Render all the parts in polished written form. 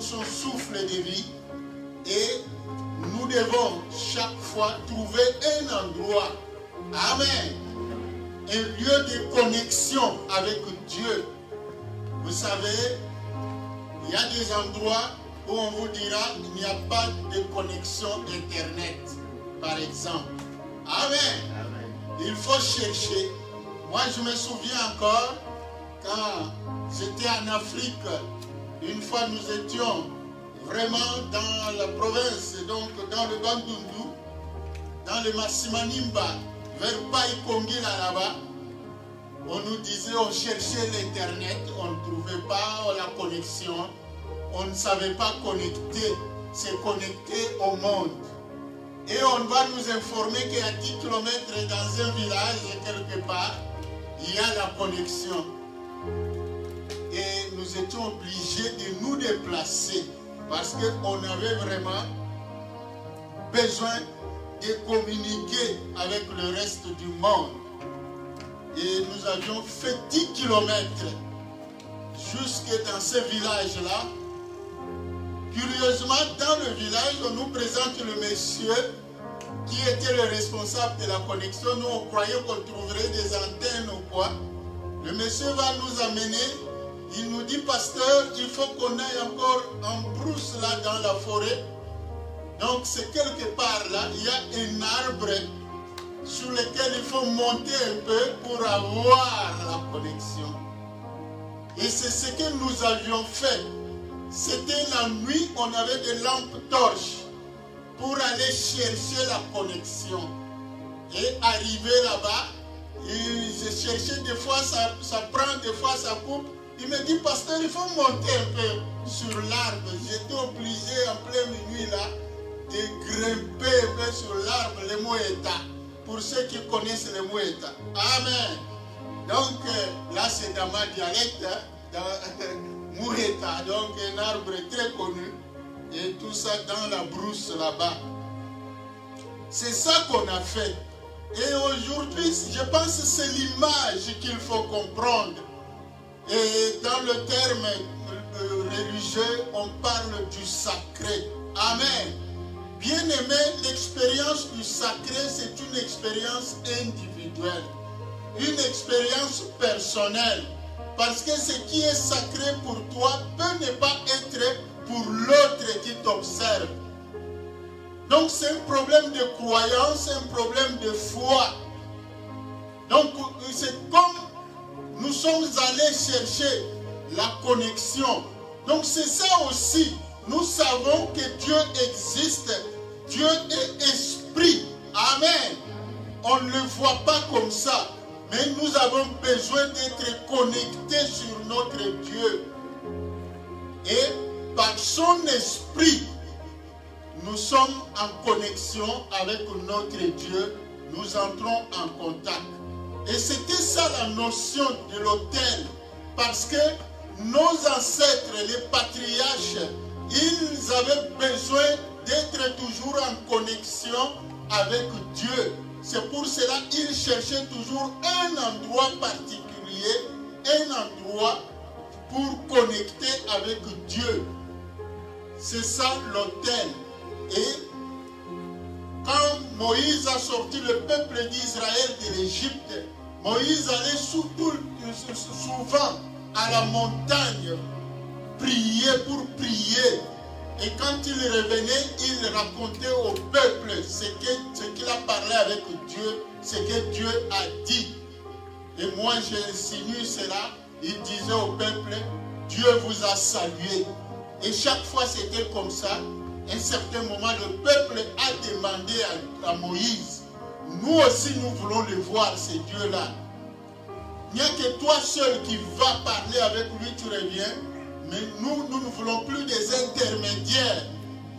son souffle de vie et nous devons chaque fois trouver un endroit, amen, un lieu de connexion avec Dieu. Vous savez, il y a des endroits où on vous dira qu'il n'y a pas de connexion Internet, par exemple. Amen. Amen. Il faut chercher. Moi, je me souviens encore, quand j'étais en Afrique, une fois nous étions vraiment dans la province, donc dans le Bandundu, dans le Massimanimba, vers Païkongila là-bas, on nous disait, on cherchait l'Internet, on ne trouvait pas la connexion, on ne savait pas se connecter au monde. Et on va nous informer qu'à 10 km dans un village, quelque part, il y a la connexion. Et nous étions obligés de nous déplacer parce qu'on avait vraiment besoin de communiquer avec le reste du monde. Et nous avions fait 10 km jusque dans ce village-là. Curieusement, dans le village, on nous présente le monsieur qui était le responsable de la connexion. Nous, on croyait qu'on trouverait des antennes ou quoi. Le monsieur va nous amener. Il nous dit, pasteur, il faut qu'on aille encore en brousse là dans la forêt. Donc c'est quelque part là, il y a un arbre sur lequel il faut monter un peu pour avoir la connexion. Et c'est ce que nous avions fait. C'était la nuit, on avait des lampes torches pour aller chercher la connexion. Et arrivé là-bas, je cherchais des fois, ça prend, des fois ça coupe. Il me dit, pasteur, il faut monter un peu sur l'arbre. J'étais obligé en pleine nuit là de grimper un peu sur l'arbre, le Moeta. Pour ceux qui connaissent le Moeta. Amen. Donc là c'est dans ma dialecte, Moeta, donc un arbre très connu. Et tout ça dans la brousse là-bas. C'est ça qu'on a fait. Et aujourd'hui, je pense que c'est l'image qu'il faut comprendre. Et dans le terme religieux, on parle du sacré. Amen. Bien aimé, l'expérience du sacré, c'est une expérience individuelle. Une expérience personnelle. Parce que ce qui est sacré pour toi peut ne pas être pour l'autre qui t'observe. Donc c'est un problème de croyance, un problème de foi. Donc c'est comme nous sommes allés chercher la connexion. Donc c'est ça aussi. Nous savons que Dieu existe. Dieu est esprit. Amen. On ne le voit pas comme ça. Mais nous avons besoin d'être connectés sur notre Dieu. Et par son esprit, nous sommes en connexion avec notre Dieu. Nous entrons en contact. Et c'était ça la notion de l'autel. Parce que nos ancêtres, les patriarches, ils avaient besoin d'être toujours en connexion avec Dieu. C'est pour cela qu'ils cherchaient toujours un endroit particulier, un endroit pour connecter avec Dieu. C'est ça l'autel. Et quand Moïse a sorti le peuple d'Israël de l'Égypte, Moïse allait souvent à la montagne prier pour prier. Et quand il revenait, il racontait au peuple ce qu'il a parlé avec Dieu, ce que Dieu a dit. Et moi j'insinue cela, il disait au peuple, Dieu vous a salué. Et chaque fois c'était comme ça. À un certain moment, le peuple a demandé à Moïse, nous aussi nous voulons le voir, ce Dieu-là. Il n'y a que toi seul qui vas parler avec lui, tu reviens. Mais nous ne voulons plus des intermédiaires.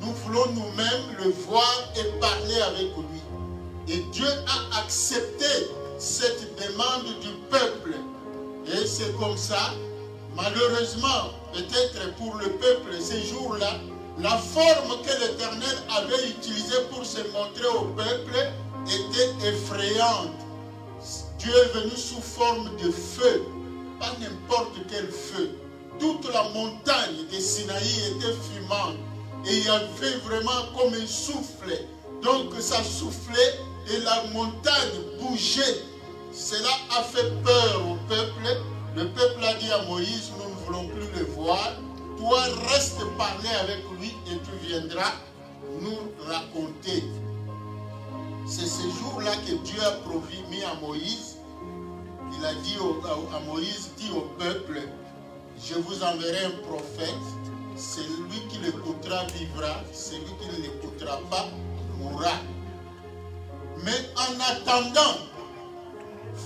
Nous voulons nous-mêmes le voir et parler avec lui. Et Dieu a accepté cette demande du peuple. Et c'est comme ça, malheureusement, peut-être pour le peuple, ces jours-là, la forme que l'Éternel avait utilisée pour se montrer au peuple était effrayante. Dieu est venu sous forme de feu, pas n'importe quel feu. toute la montagne de Sinaï était fumante. Et il y avait vraiment comme un souffle. Donc ça soufflait et la montagne bougeait. Cela a fait peur au peuple. Le peuple a dit à Moïse, nous ne voulons plus le voir. Toi, reste parler avec lui et tu viendras nous raconter. C'est ce jour-là que Dieu a promis à Moïse. Il a dit à Moïse, dit au peuple, je vous enverrai un prophète. Celui qui l'écoutera vivra, celui qui ne l'écoutera pas mourra. Mais en attendant,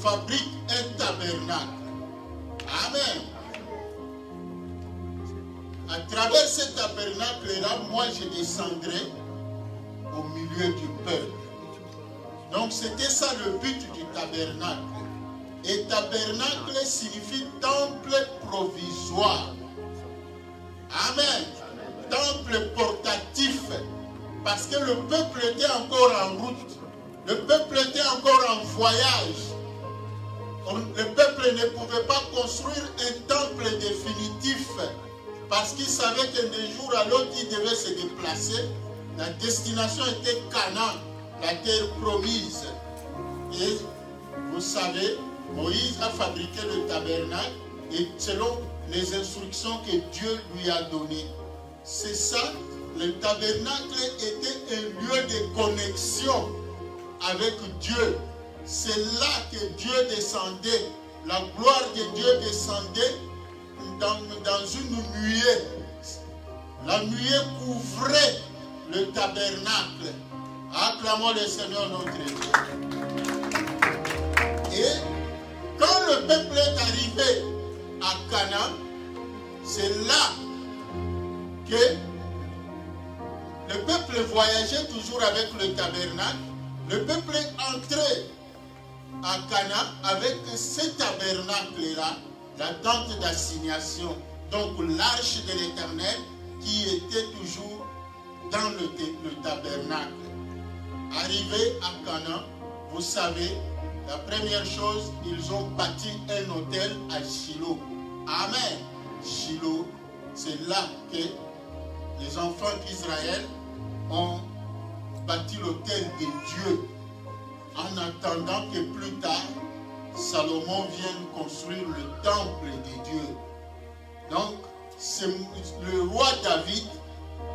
fabrique un tabernacle. Amen. À travers ce tabernacle-là, moi je descendrai au milieu du peuple. Donc c'était ça le but du tabernacle. Et tabernacle signifie temple provisoire. Amen. Temple portatif. Parce que le peuple était encore en route. Le peuple était encore en voyage. Le peuple ne pouvait pas construire un temple définitif. Parce qu'il savait que d'un jour à l'autre, il devait se déplacer. La destination était Canaan, la terre promise. Et vous savez, Moïse a fabriqué le tabernacle et selon les instructions que Dieu lui a données. C'est ça, le tabernacle était un lieu de connexion avec Dieu. C'est là que Dieu descendait, la gloire de Dieu descendait dans une nuée. La nuée couvrait le tabernacle. Acclamons le Seigneur notre Dieu. Et quand le peuple est arrivé à Canaan, c'est là que le peuple voyageait toujours avec le tabernacle. Le peuple est entré à Canaan avec ce tabernacle-là, la tente d'assignation, donc l'arche de l'Éternel qui était toujours dans le tabernacle. Arrivé à Canaan, vous savez, la première chose, ils ont bâti un autel à Shiloh. Amen. Shiloh, c'est là que les enfants d'Israël ont bâti l'autel de Dieu en attendant que plus tard, Salomon vienne construire le temple de Dieu. Donc, c'est le roi David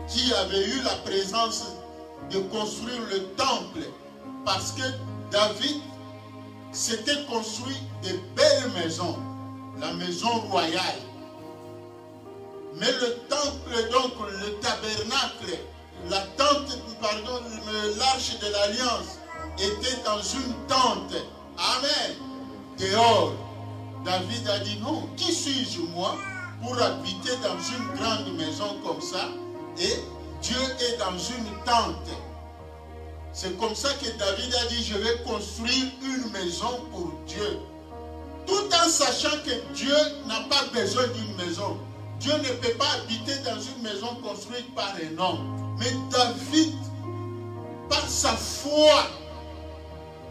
qui avait eu la présence de construire le temple parce que David s'était construit de belles maisons, la maison royale. Mais le temple, donc le tabernacle, la tente, pardon, l'arche de l'alliance était dans une tente. Amen. Dehors. David a dit non, qui suis-je moi pour habiter dans une grande maison comme ça et Dieu est dans une tente. C'est comme ça que David a dit je vais construire une maison pour Dieu. Tout en sachant que Dieu n'a pas besoin d'une maison. Dieu ne peut pas habiter dans une maison construite par un homme. Mais David, par sa foi,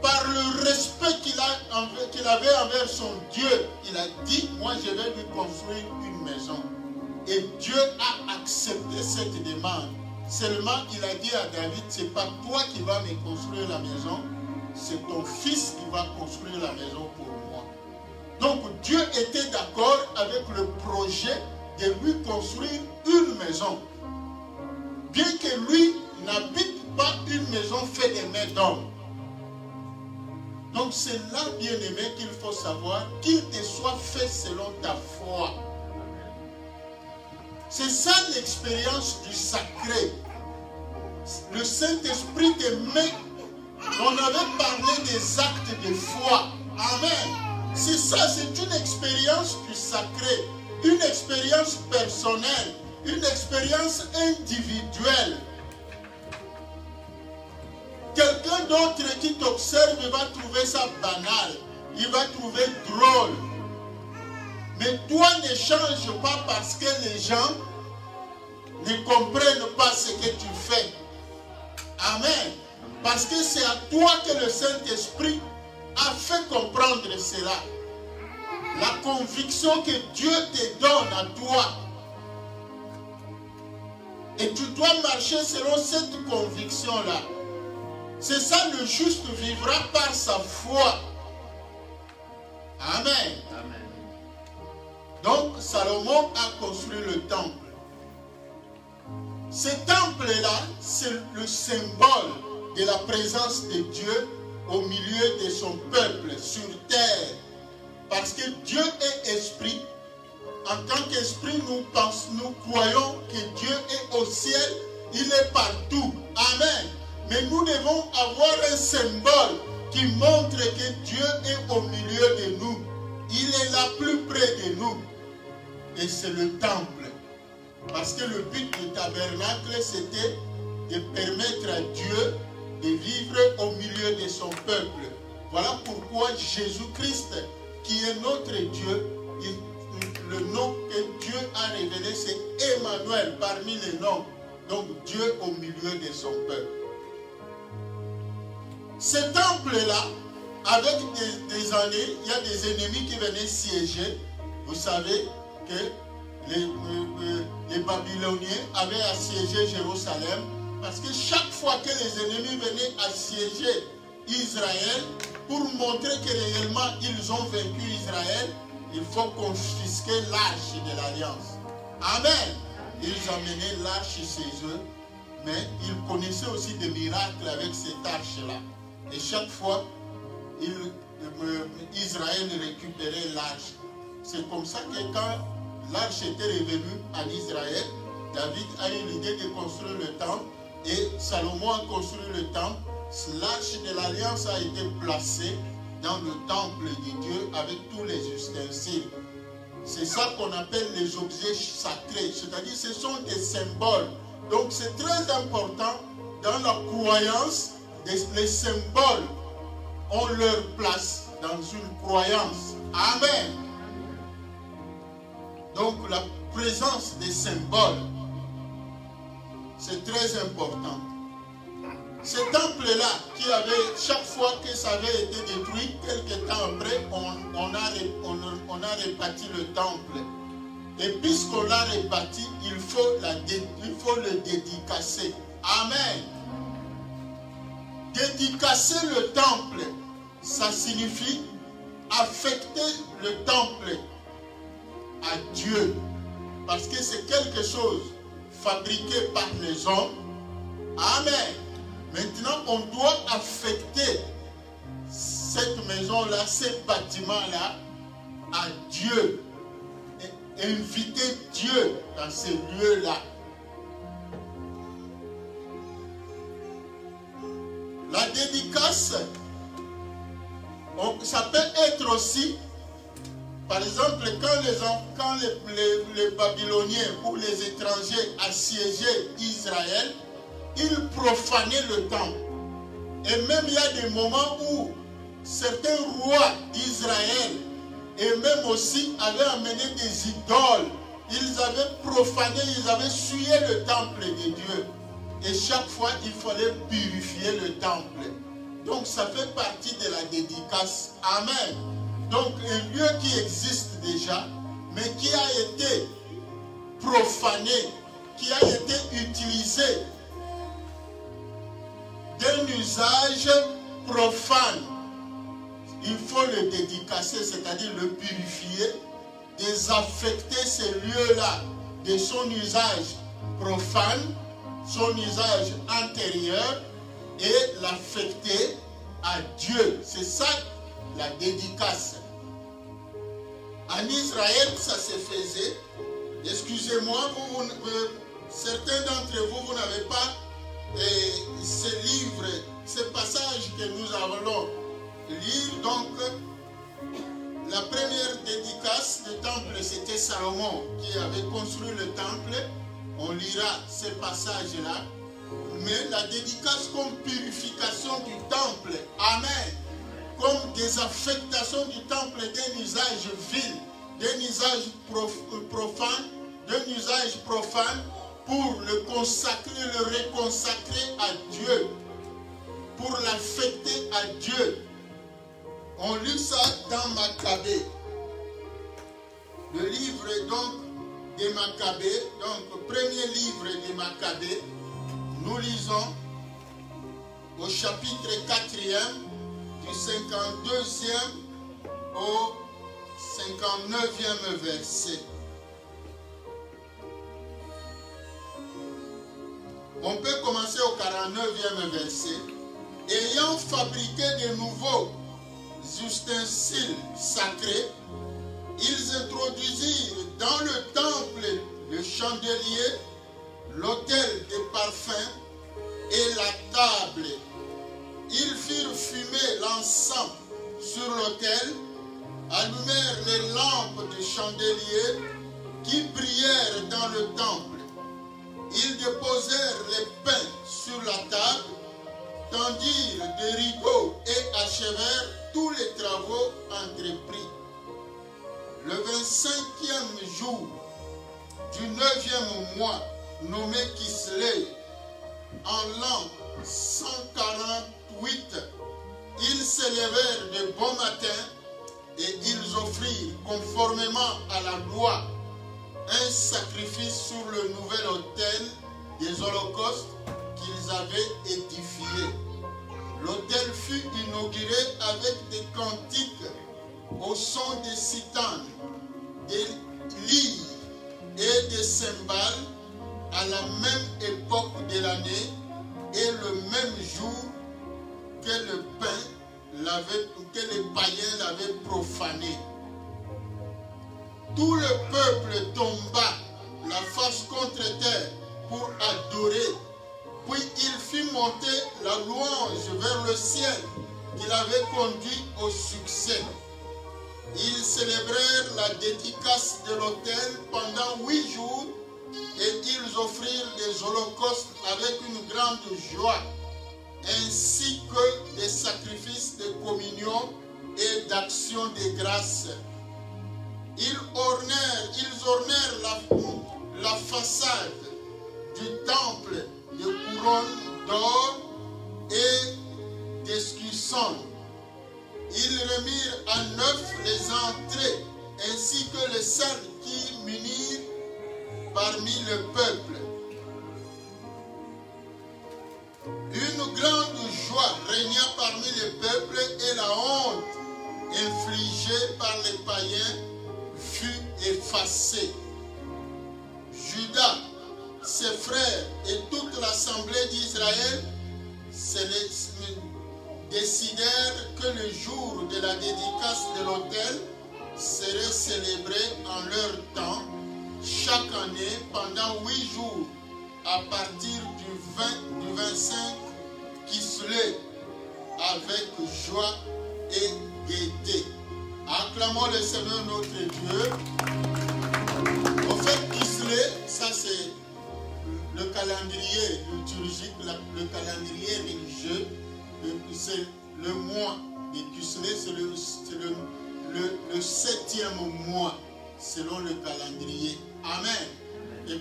par le respect qu'il avait envers son Dieu, il a dit, moi je vais lui construire une maison. Et Dieu a accepté cette demande. Seulement il a dit à David, c'est pas toi qui vas me construire la maison, c'est ton fils qui va construire la maison pour moi. Donc Dieu était d'accord avec le projet de lui construire une maison. Bien que lui n'habite pas une maison faite de mains d'homme. Donc c'est là, bien-aimé, qu'il faut savoir qu'il te soit fait selon ta foi. C'est ça l'expérience du sacré. Le Saint-Esprit te met. On avait parlé des actes de foi. Amen. C'est ça, c'est une expérience du sacré. Une expérience personnelle. Une expérience individuelle. Quelqu'un d'autre qui t'observe va trouver ça banal. Il va trouver drôle. Mais toi ne change pas parce que les gens ne comprennent pas ce que tu fais. Amen. Parce que c'est à toi que le Saint-Esprit a fait comprendre cela. la conviction que Dieu te donne à toi. Et tu dois marcher selon cette conviction-là. C'est ça, le juste vivra par sa foi. Amen. Amen. Donc, Salomon a construit le temple. Ce temple-là, c'est le symbole de la présence de Dieu au milieu de son peuple sur terre. Parce que Dieu est esprit. En tant qu'esprit, nous croyons que Dieu est au ciel, il est partout. Amen. Mais nous devons avoir un symbole qui montre que Dieu est au milieu de nous. Il est là plus près de nous. Et c'est le temple. Parce que le but du tabernacle, c'était de permettre à Dieu de vivre au milieu de son peuple. Voilà pourquoi Jésus-Christ, qui est notre Dieu, le nom que Dieu a révélé, c'est Emmanuel parmi les noms. Donc Dieu au milieu de son peuple. Ce temple-là, avec des années, il y a des ennemis qui venaient siéger. Vous savez que les Babyloniens avaient assiégé Jérusalem parce que chaque fois que les ennemis venaient assiéger Israël, pour montrer que réellement ils ont vaincu Israël, il faut confisquer l'arche de l'Alliance. Amen. Ils amenaient l'arche chez eux, mais ils connaissaient aussi des miracles avec cette arche-là. Et chaque fois, Israël récupérait l'arche. C'est comme ça que quand l'arche était revenue en Israël, David a eu l'idée de construire le temple et Salomon a construit le temple. L'arche de l'Alliance a été placée dans le temple de Dieu avec tous les ustensiles. C'est ça qu'on appelle les objets sacrés, c'est-à-dire ce sont des symboles. Donc c'est très important dans la croyance, les symboles ont leur place dans une croyance. Amen. Donc la présence des symboles, c'est très important. Ce temple-là, qui avait, chaque fois que ça avait été détruit, quelques temps après, on a rebâti le temple. Et puisqu'on l'a rebâti, il faut le dédicacer. Amen. Dédicacer le temple, ça signifie affecter le temple à Dieu. Parce que c'est quelque chose fabriqué par les hommes. Amen. Maintenant, on doit affecter cette maison-là, ces bâtiments-là, à Dieu. Et inviter Dieu dans ces lieux-là. La dédicace, ça peut être aussi, par exemple, quand les Babyloniens ou les étrangers assiégeaient Israël, ils profanaient le temple. Et même il y a des moments où certains rois d'Israël et même aussi avaient amené des idoles. Ils avaient profané, ils avaient souillé le temple de Dieu. Et chaque fois, il fallait purifier le temple. Donc ça fait partie de la dédicace. Amen. Donc un lieu qui existe déjà, mais qui a été profané, qui a été utilisé d'un usage profane, il faut le dédicacer, c'est-à-dire le purifier, désaffecter ces lieux-là de son usage profane, son usage antérieur, et l'affecter à Dieu. C'est ça la dédicace. En Israël, ça se faisait. Excusez-moi, certains d'entre vous, vous n'avez pas ce livre, ce passage que nous allons lire. Donc, la première dédicace du temple, c'était Salomon qui avait construit le temple. On lira ce passage-là. Mais la dédicace comme purification du temple. Amen. Comme désaffectation du temple d'un usage vil, d'un usage profane, pour le consacrer, le reconsacrer à Dieu, pour l'affecter à Dieu. On lit ça dans Maccabée. Le livre donc des Maccabées, donc premier livre des Maccabées, nous lisons au chapitre 4e, du 52e au 59e verset. On peut commencer au 49e verset. Ayant fabriqué de nouveaux ustensiles sacrés, ils introduisirent dans le temple le chandelier, l'autel des parfums et la table. Ils firent fumer l'encens sur l'autel, allumèrent les lampes de chandelier qui brillèrent dans le temple. Ils déposèrent les pains sur la table, tendirent des rideaux et achevèrent tous les travaux entrepris. Le 25e jour du 9e mois, nommé Kislev, en l'an 148, ils s'élevèrent de bon matin et ils offrirent, conformément à la loi, un sacrifice sur le nouvel autel des holocaustes qu'ils avaient édifié. L'autel fut inauguré avec des cantiques au son des citanes, des lyres et des cymbales à la même époque de l'année et le même jour que les païens l'avaient profané. Tout le peuple tomba la face contre terre pour adorer. Puis il fit monter la louange vers le ciel qu'il avait conduit au succès. Ils célébrèrent la dédicace de l'autel pendant 8 jours et ils offrirent des holocaustes avec une grande joie, ainsi que des sacrifices de communion et d'action de grâce. Ils ornèrent la façade du temple de couronnes d'or et d'escussons. Ils remirent à neuf les entrées ainsi que les salles qui munirent parmi le peuple. Une grande joie régna parmi le peuple et la honte infligée par les païens fut effacée. Judas, ses frères et toute l'assemblée d'Israël décidèrent que le jour de la dédicace de l'autel serait célébré en leur temps, chaque année pendant 8 jours, à partir du 25 Kislev, avec joie et gaieté. Acclamons le Seigneur notre Dieu. En fait, Kislev, ça c'est le calendrier liturgique, le calendrier religieux. C'est le mois de Kislev, c'est le 7e mois selon le calendrier. Amen.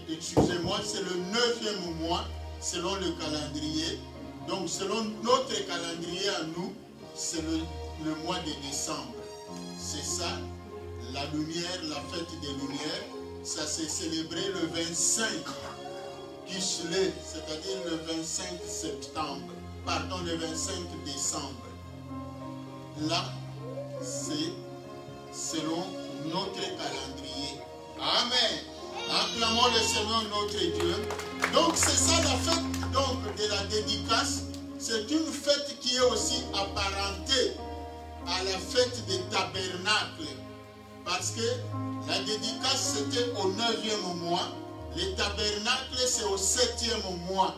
Excusez-moi, c'est le 9e mois selon le calendrier. Donc selon notre calendrier à nous, c'est le mois de décembre. C'est ça, la lumière, la fête des lumières. Ça s'est célébré le 25 Kislev, c'est-à-dire le 25 septembre. Pardon, le 25 décembre. Là, c'est selon notre calendrier. Amen. Acclamons le Seigneur notre Dieu. Donc c'est ça la fête donc, de la dédicace. C'est une fête qui est aussi apparentée à la fête des tabernacles. Parce que la dédicace c'était au 9e mois. Les tabernacles c'est au 7e mois.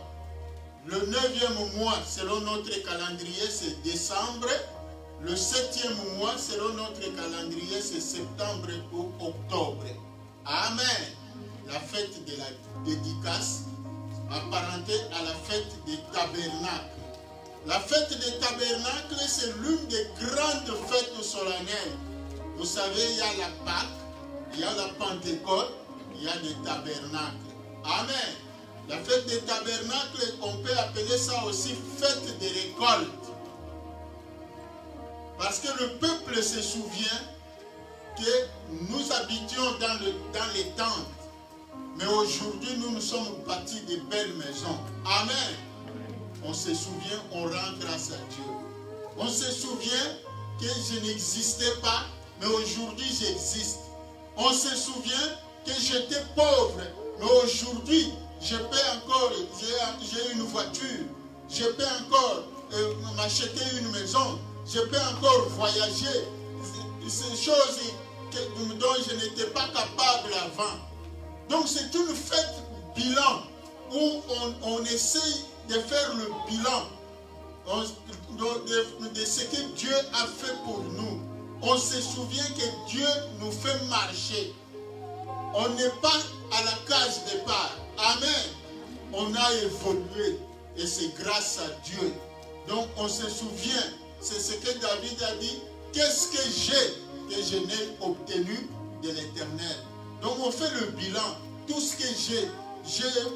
Le 9e mois selon notre calendrier c'est décembre. Le 7e mois selon notre calendrier c'est septembre ou octobre. Amen. La fête de la dédicace apparentée à la fête des tabernacles. La fête des tabernacles, c'est l'une des grandes fêtes solennelles. Vous savez, il y a la Pâque, il y a la Pentecôte, il y a les tabernacles. Amen. La fête des tabernacles, on peut appeler ça aussi fête des récoltes. Parce que le peuple se souvient que nous habitions dans les tentes. Mais aujourd'hui, nous sommes bâtis de belles maisons. Amen. On se souvient, on rend grâce à Dieu. On se souvient que je n'existais pas, mais aujourd'hui j'existe. On se souvient que j'étais pauvre, mais aujourd'hui je peux encore, j'ai une voiture, je peux encore m'acheter une maison, je peux encore voyager. C'est des choses dont je n'étais pas capable avant. Donc c'est une fête bilan où on essaye de faire le bilan de ce que Dieu a fait pour nous. On se souvient que Dieu nous fait marcher. On n'est pas à la case départ. Amen. On a évolué et c'est grâce à Dieu. Donc on se souvient, c'est ce que David a dit, qu'est-ce que j'ai que je n'ai obtenu de l'Éternel. Donc on fait le bilan, tout ce que j'ai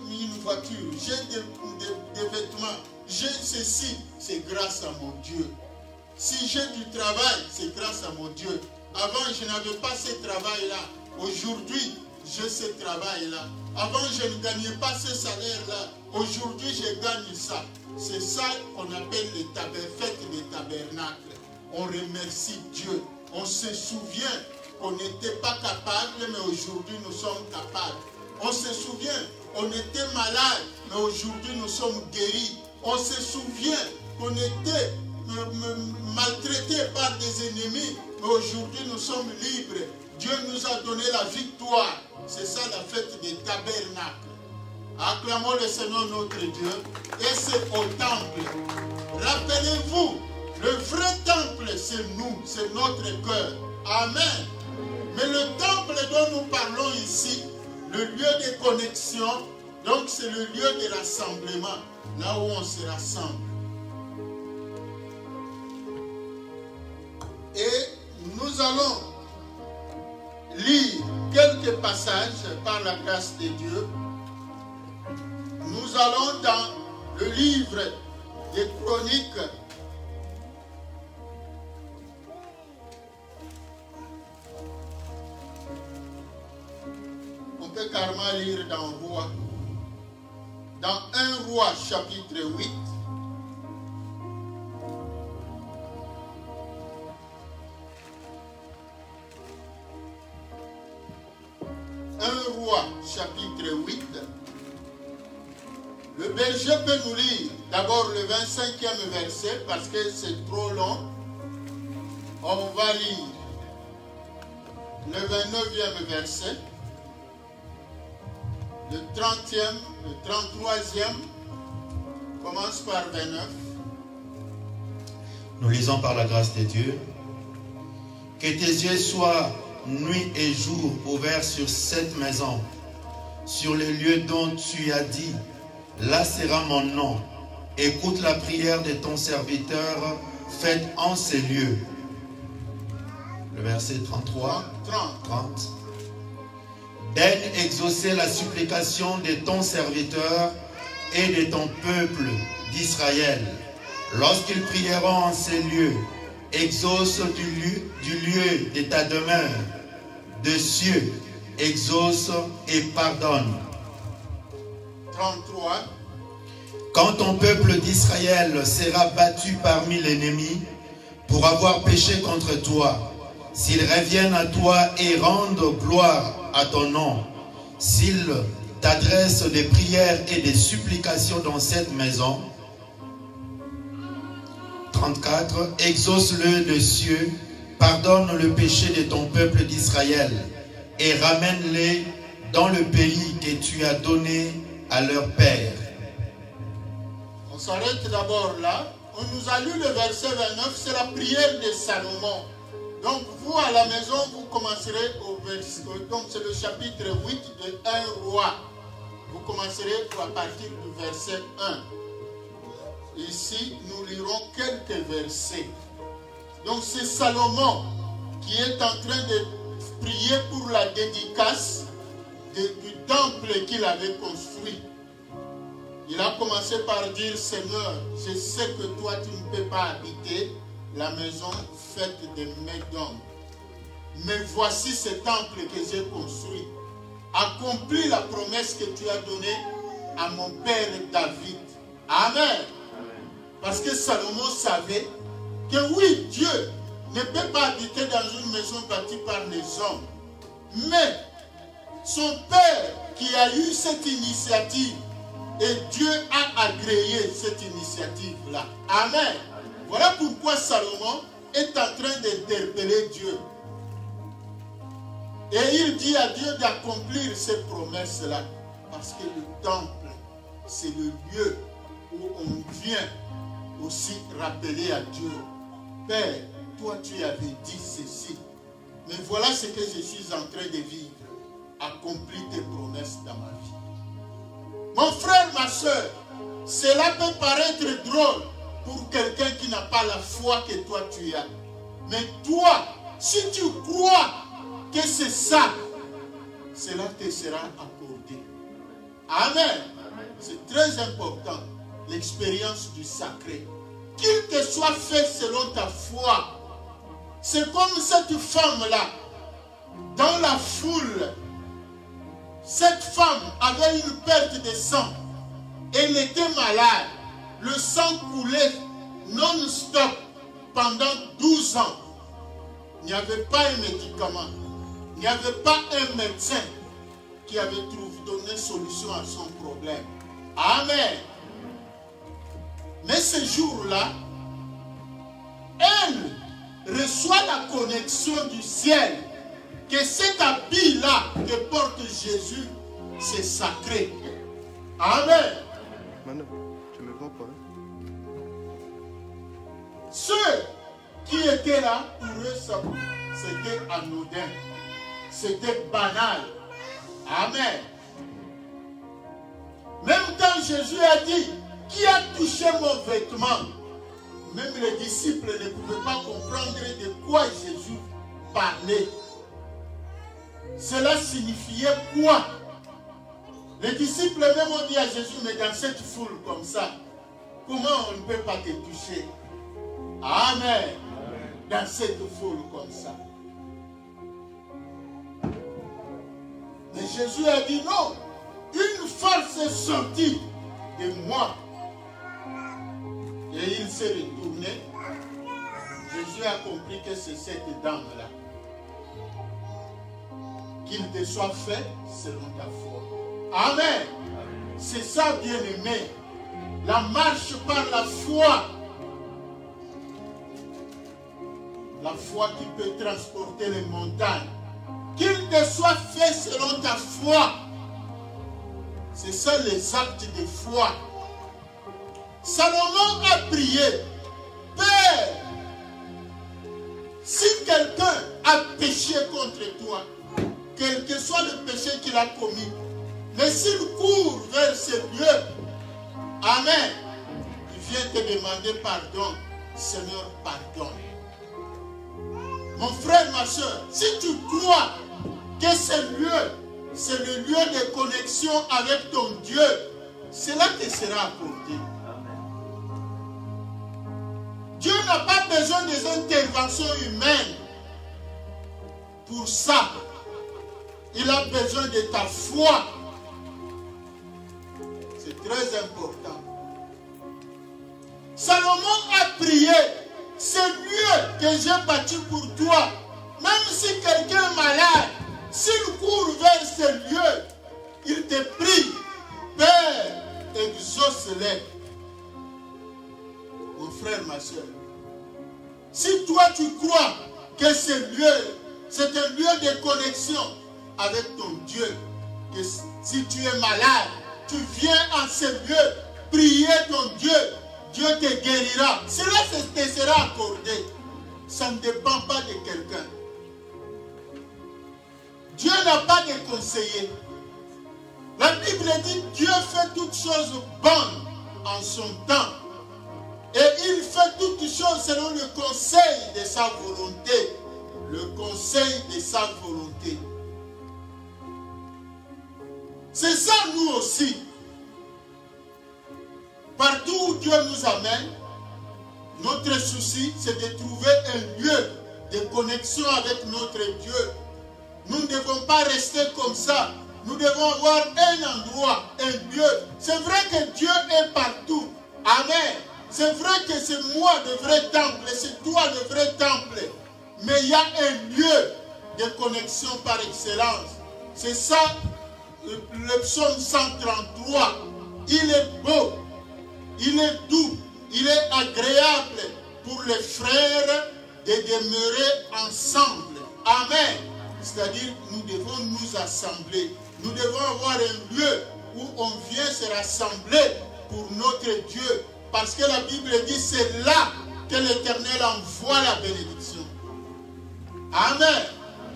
une voiture, j'ai des vêtements, j'ai ceci, c'est grâce à mon Dieu. Si j'ai du travail, c'est grâce à mon Dieu. Avant, je n'avais pas ce travail-là. Aujourd'hui, j'ai ce travail-là. Avant, je ne gagnais pas ce salaire-là. Aujourd'hui, je gagne ça. C'est ça qu'on appelle les fêtes des tabernacles. On remercie Dieu. On se souvient qu'on n'était pas capable, mais aujourd'hui, nous sommes capables. On se souvient, on était malade, mais aujourd'hui, nous sommes guéris. On se souvient qu'on était maltraités par des ennemis, mais aujourd'hui nous sommes libres. Dieu nous a donné la victoire. C'est ça la fête des tabernacles. Acclamons le Seigneur notre Dieu. Et c'est au temple. Rappelez-vous, le vrai temple c'est nous, c'est notre cœur. Amen. Mais le temple dont nous parlons ici, le lieu de connexion, donc c'est le lieu de rassemblement, là où on se rassemble. Et nous allons lire quelques passages par la grâce de Dieu. Nous allons dans le livre des Chroniques. On peut carrément lire dans Roi. Dans 1 Roi chapitre 8. 1 Roi chapitre 8. Le berger peut nous lire d'abord le 25e verset parce que c'est trop long. On va lire le 29e verset, le 30e, le 33e, commence par 29. Nous lisons par la grâce de Dieu. Que tes yeux soient nuit et jour ouverts sur cette maison, sur les lieux dont tu as dit, là sera mon nom. Écoute la prière de ton serviteur faite en ces lieux. Le verset 33. 30. Daigne exaucer la supplication de ton serviteur et de ton peuple d'Israël. Lorsqu'ils prieront en ces lieux, exauce du lieu de ta demeure, de cieux, exauce et pardonne. 33. Quand ton peuple d'Israël sera battu parmi l'ennemi pour avoir péché contre toi, s'ils reviennent à toi et rendent gloire à ton nom, s'ils t'adressent des prières et des supplications dans cette maison. 34. Exauce-le de cieux, pardonne le péché de ton peuple d'Israël et ramène-les dans le pays que tu as donné à leur père. On s'arrête d'abord là. On nous a lu le verset 29, c'est la prière de Salomon. Donc vous à la maison, vous commencerez au verset, donc c'est le chapitre 8 de 1 Roi. Vous commencerez à partir du verset 1. Ici, nous lirons quelques versets. Donc c'est Salomon qui est en train de prier pour la dédicace du temple qu'il avait construit. Il a commencé par dire, Seigneur, je sais que toi tu ne peux pas habiter la maison faite de mains d'hommes. mais voici ce temple que j'ai construit. Accomplis la promesse que tu as donnée à mon père David. Amen. Parce que Salomon savait que oui, Dieu ne peut pas habiter dans une maison bâtie par les hommes. Mais son père qui a eu cette initiative, et Dieu a agréé cette initiative-là. Amen. Voilà pourquoi Salomon est en train d'interpeller Dieu. Et il dit à Dieu d'accomplir ces promesses-là. Parce que le temple, c'est le lieu où on vient aussi rappeler à Dieu. Père, toi tu avais dit ceci. Mais voilà ce que je suis en train de vivre. Accomplis tes promesses dans ma vie. Mon frère, ma soeur, cela peut paraître drôle pour quelqu'un qui n'a pas la foi que toi tu as. Mais toi, si tu crois que c'est ça, cela te sera accordé. Amen. C'est très important, l'expérience du sacré. Qu'il te soit fait selon ta foi. C'est comme cette femme-là, dans la foule. Cette femme avait une perte de sang. Elle était malade. Le sang coulait non-stop pendant 12 ans. Il n'y avait pas un médicament. Il n'y avait pas un médecin qui avait donné solution à son problème. Amen. Mais ce jour-là, elle reçoit la connexion du ciel que cet habit-là que porte Jésus, c'est sacré. Amen. Manu, tu me vois pas? Ceux qui étaient là, pour eux, c'était anodin. C'était banal. Amen. Même quand Jésus a dit, qui a touché mon vêtement? Même les disciples ne pouvaient pas comprendre de quoi Jésus parlait. Cela signifiait quoi? Les disciples même ont dit à Jésus, mais dans cette foule comme ça, comment on ne peut pas te toucher? Amen. Dans cette foule comme ça. Mais Jésus a dit non. Une force est sortie de moi. Et il s'est retourné. Jésus a compris que c'est cette dame-là. Qu'il te soit fait selon ta foi. Amen. C'est ça, bien-aimé. La marche par la foi. La foi qui peut transporter les montagnes. Qu'il te soit fait selon ta foi. C'est ça les actes de foi. Salomon a prié. Père, si quelqu'un a péché contre toi, quel que soit le péché qu'il a commis, mais s'il court vers ce lieu, amen, il vient te demander pardon. Seigneur, pardonne. Mon frère, ma soeur, si tu crois que ce lieu, c'est le lieu de connexion avec ton Dieu, cela te sera accordé. Dieu n'a pas besoin des interventions humaines pour ça. Il a besoin de ta foi. C'est très important. Salomon a prié, ce lieu que j'ai bâti pour toi, même si quelqu'un est malade, s'il court vers ce lieu, il te prie, Père, exauce-les. Mon frère, ma soeur, si toi tu crois que ce lieu, c'est un lieu de connexion avec ton Dieu, que si tu es malade, tu viens en ce lieu, prier ton Dieu, Dieu te guérira. Cela te sera accordé. Ça ne dépend pas de quelqu'un. Dieu n'a pas de conseiller. La Bible dit Dieu fait toutes choses bonnes en son temps. Et il fait toutes choses selon le conseil de sa volonté. Le conseil de sa volonté. C'est ça nous aussi. Partout où Dieu nous amène, notre souci c'est de trouver un lieu de connexion avec notre Dieu. Nous ne devons pas rester comme ça. Nous devons avoir un endroit, un lieu. C'est vrai que Dieu est partout. Amen. C'est vrai que c'est moi le vrai temple, c'est toi le vrai temple. Mais il y a un lieu de connexion par excellence. C'est ça, le psaume 133. Il est beau, il est doux, il est agréable pour les frères de demeurer ensemble. Amen. C'est-à-dire, nous devons nous assembler. Nous devons avoir un lieu où on vient se rassembler pour notre Dieu. Parce que la Bible dit, c'est là que l'Éternel envoie la bénédiction. Amen.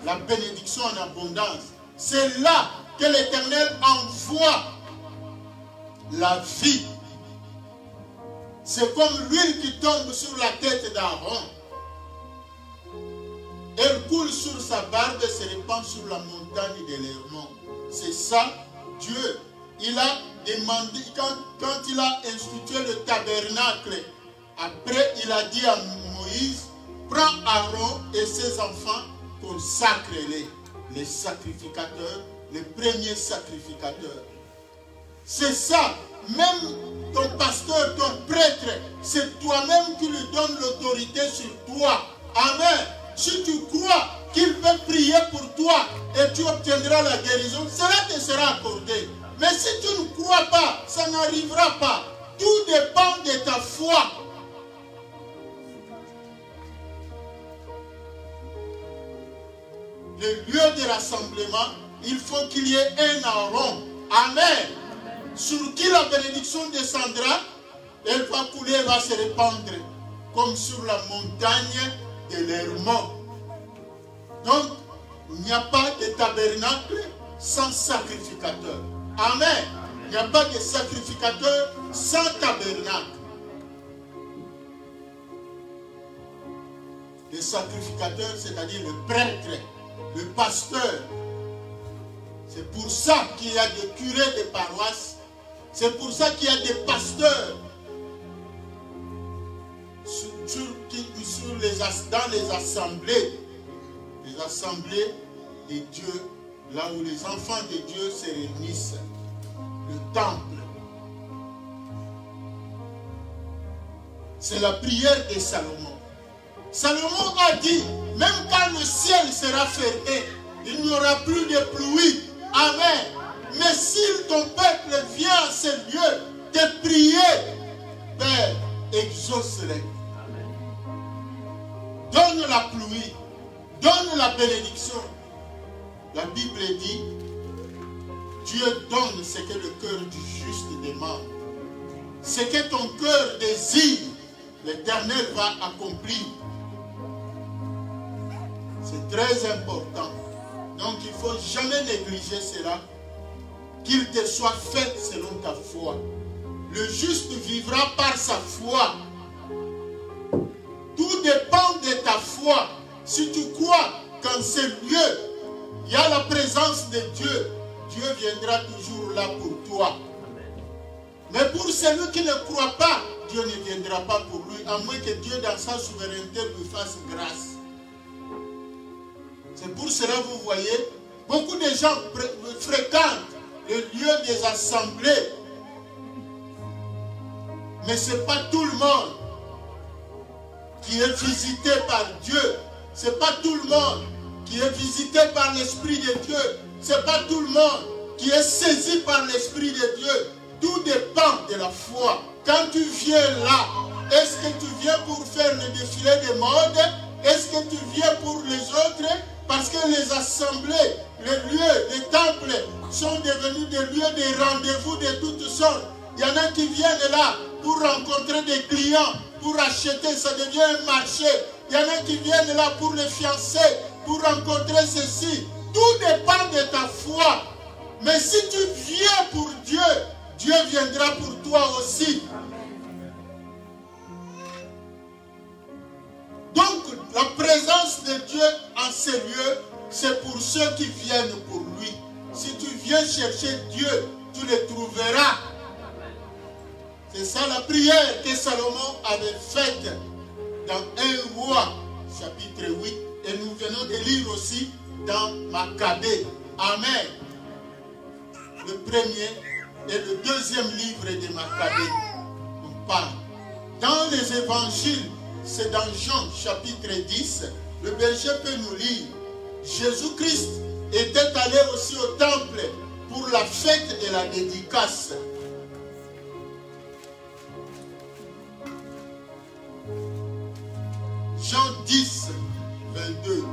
La bénédiction en abondance. C'est là que l'Éternel envoie la vie. C'est comme l'huile qui tombe sur la tête d'Aaron. Elle coule sur sa barbe et se répand sur la montagne de l'Hermon. C'est ça, Dieu. Il a demandé, quand il a institué le tabernacle, après il a dit à Moïse, prends Aaron et ses enfants, consacre-les sacrificateurs, les premiers sacrificateurs. C'est ça, même ton pasteur, ton prêtre, c'est toi-même qui lui donne l'autorité sur toi. Amen. Si tu crois qu'il peut prier pour toi et tu obtiendras la guérison, cela te sera accordé. Mais si tu ne crois pas, ça n'arrivera pas. Tout dépend de ta foi. Le lieu de rassemblement, il faut qu'il y ait un Aaron. Amen. Sur qui la bénédiction descendra, elle va couler, elle va se répandre. Comme sur la montagne de l'Hermon. Donc, il n'y a pas de tabernacle sans sacrificateur. Amen. Il n'y a pas de sacrificateur sans tabernacle. Le sacrificateur, c'est-à-dire le prêtre, le pasteur. C'est pour ça qu'il y a des curés de paroisse. C'est pour ça qu'il y a des pasteurs dans les assemblées de Dieu, là où les enfants de Dieu se réunissent, le temple. C'est la prière de Salomon. Salomon a dit, même quand le ciel sera fermé, il n'y aura plus de pluie. Amen. Mais si ton peuple vient à ce lieu te prier, Père, exauce-les. Donne la pluie, donne la bénédiction. La Bible dit, Dieu donne ce que le cœur du juste demande. Ce que ton cœur désire, l'Éternel va accomplir. C'est très important. Donc il ne faut jamais négliger cela. Qu'il te soit fait selon ta foi. Le juste vivra par sa foi. Tout dépend de ta foi. Si tu crois qu'en ce lieu, il y a la présence de Dieu, Dieu viendra toujours là pour toi. Mais pour celui qui ne croit pas, Dieu ne viendra pas pour lui, à moins que Dieu, dans sa souveraineté, lui fasse grâce. C'est pour cela, vous voyez, beaucoup de gens fréquentent le lieu des assemblées. Mais ce n'est pas tout le monde qui est visité par Dieu. Ce n'est pas tout le monde qui est visité par l'Esprit de Dieu. Ce n'est pas tout le monde qui est saisi par l'Esprit de Dieu. Tout dépend de la foi. Quand tu viens là, est-ce que tu viens pour faire le défilé de mode? Est-ce que tu viens pour les autres? Parce que les assemblées, les lieux, les temples sont devenus des lieux de rendez-vous de toutes sortes. Il y en a qui viennent là pour rencontrer des clients, pour acheter, ça devient un marché. Il y en a qui viennent là pour les fiancer, pour rencontrer ceci. Tout dépend de ta foi. Mais si tu viens pour Dieu, Dieu viendra pour toi aussi. Donc, la présence de Dieu en ces lieux, c'est pour ceux qui viennent pour lui. Si tu viens chercher Dieu, tu le trouveras. C'est ça la prière que Salomon avait faite dans 1 Roi, chapitre 8. venons de lire aussi dans Maccabée. Amen. Le premier et le deuxième livre de Maccabée. On parle. Dans les évangiles, c'est dans Jean chapitre 10, le berger peut nous lire. Jésus-Christ était allé aussi au temple pour la fête de la dédicace. Jean 10, 22.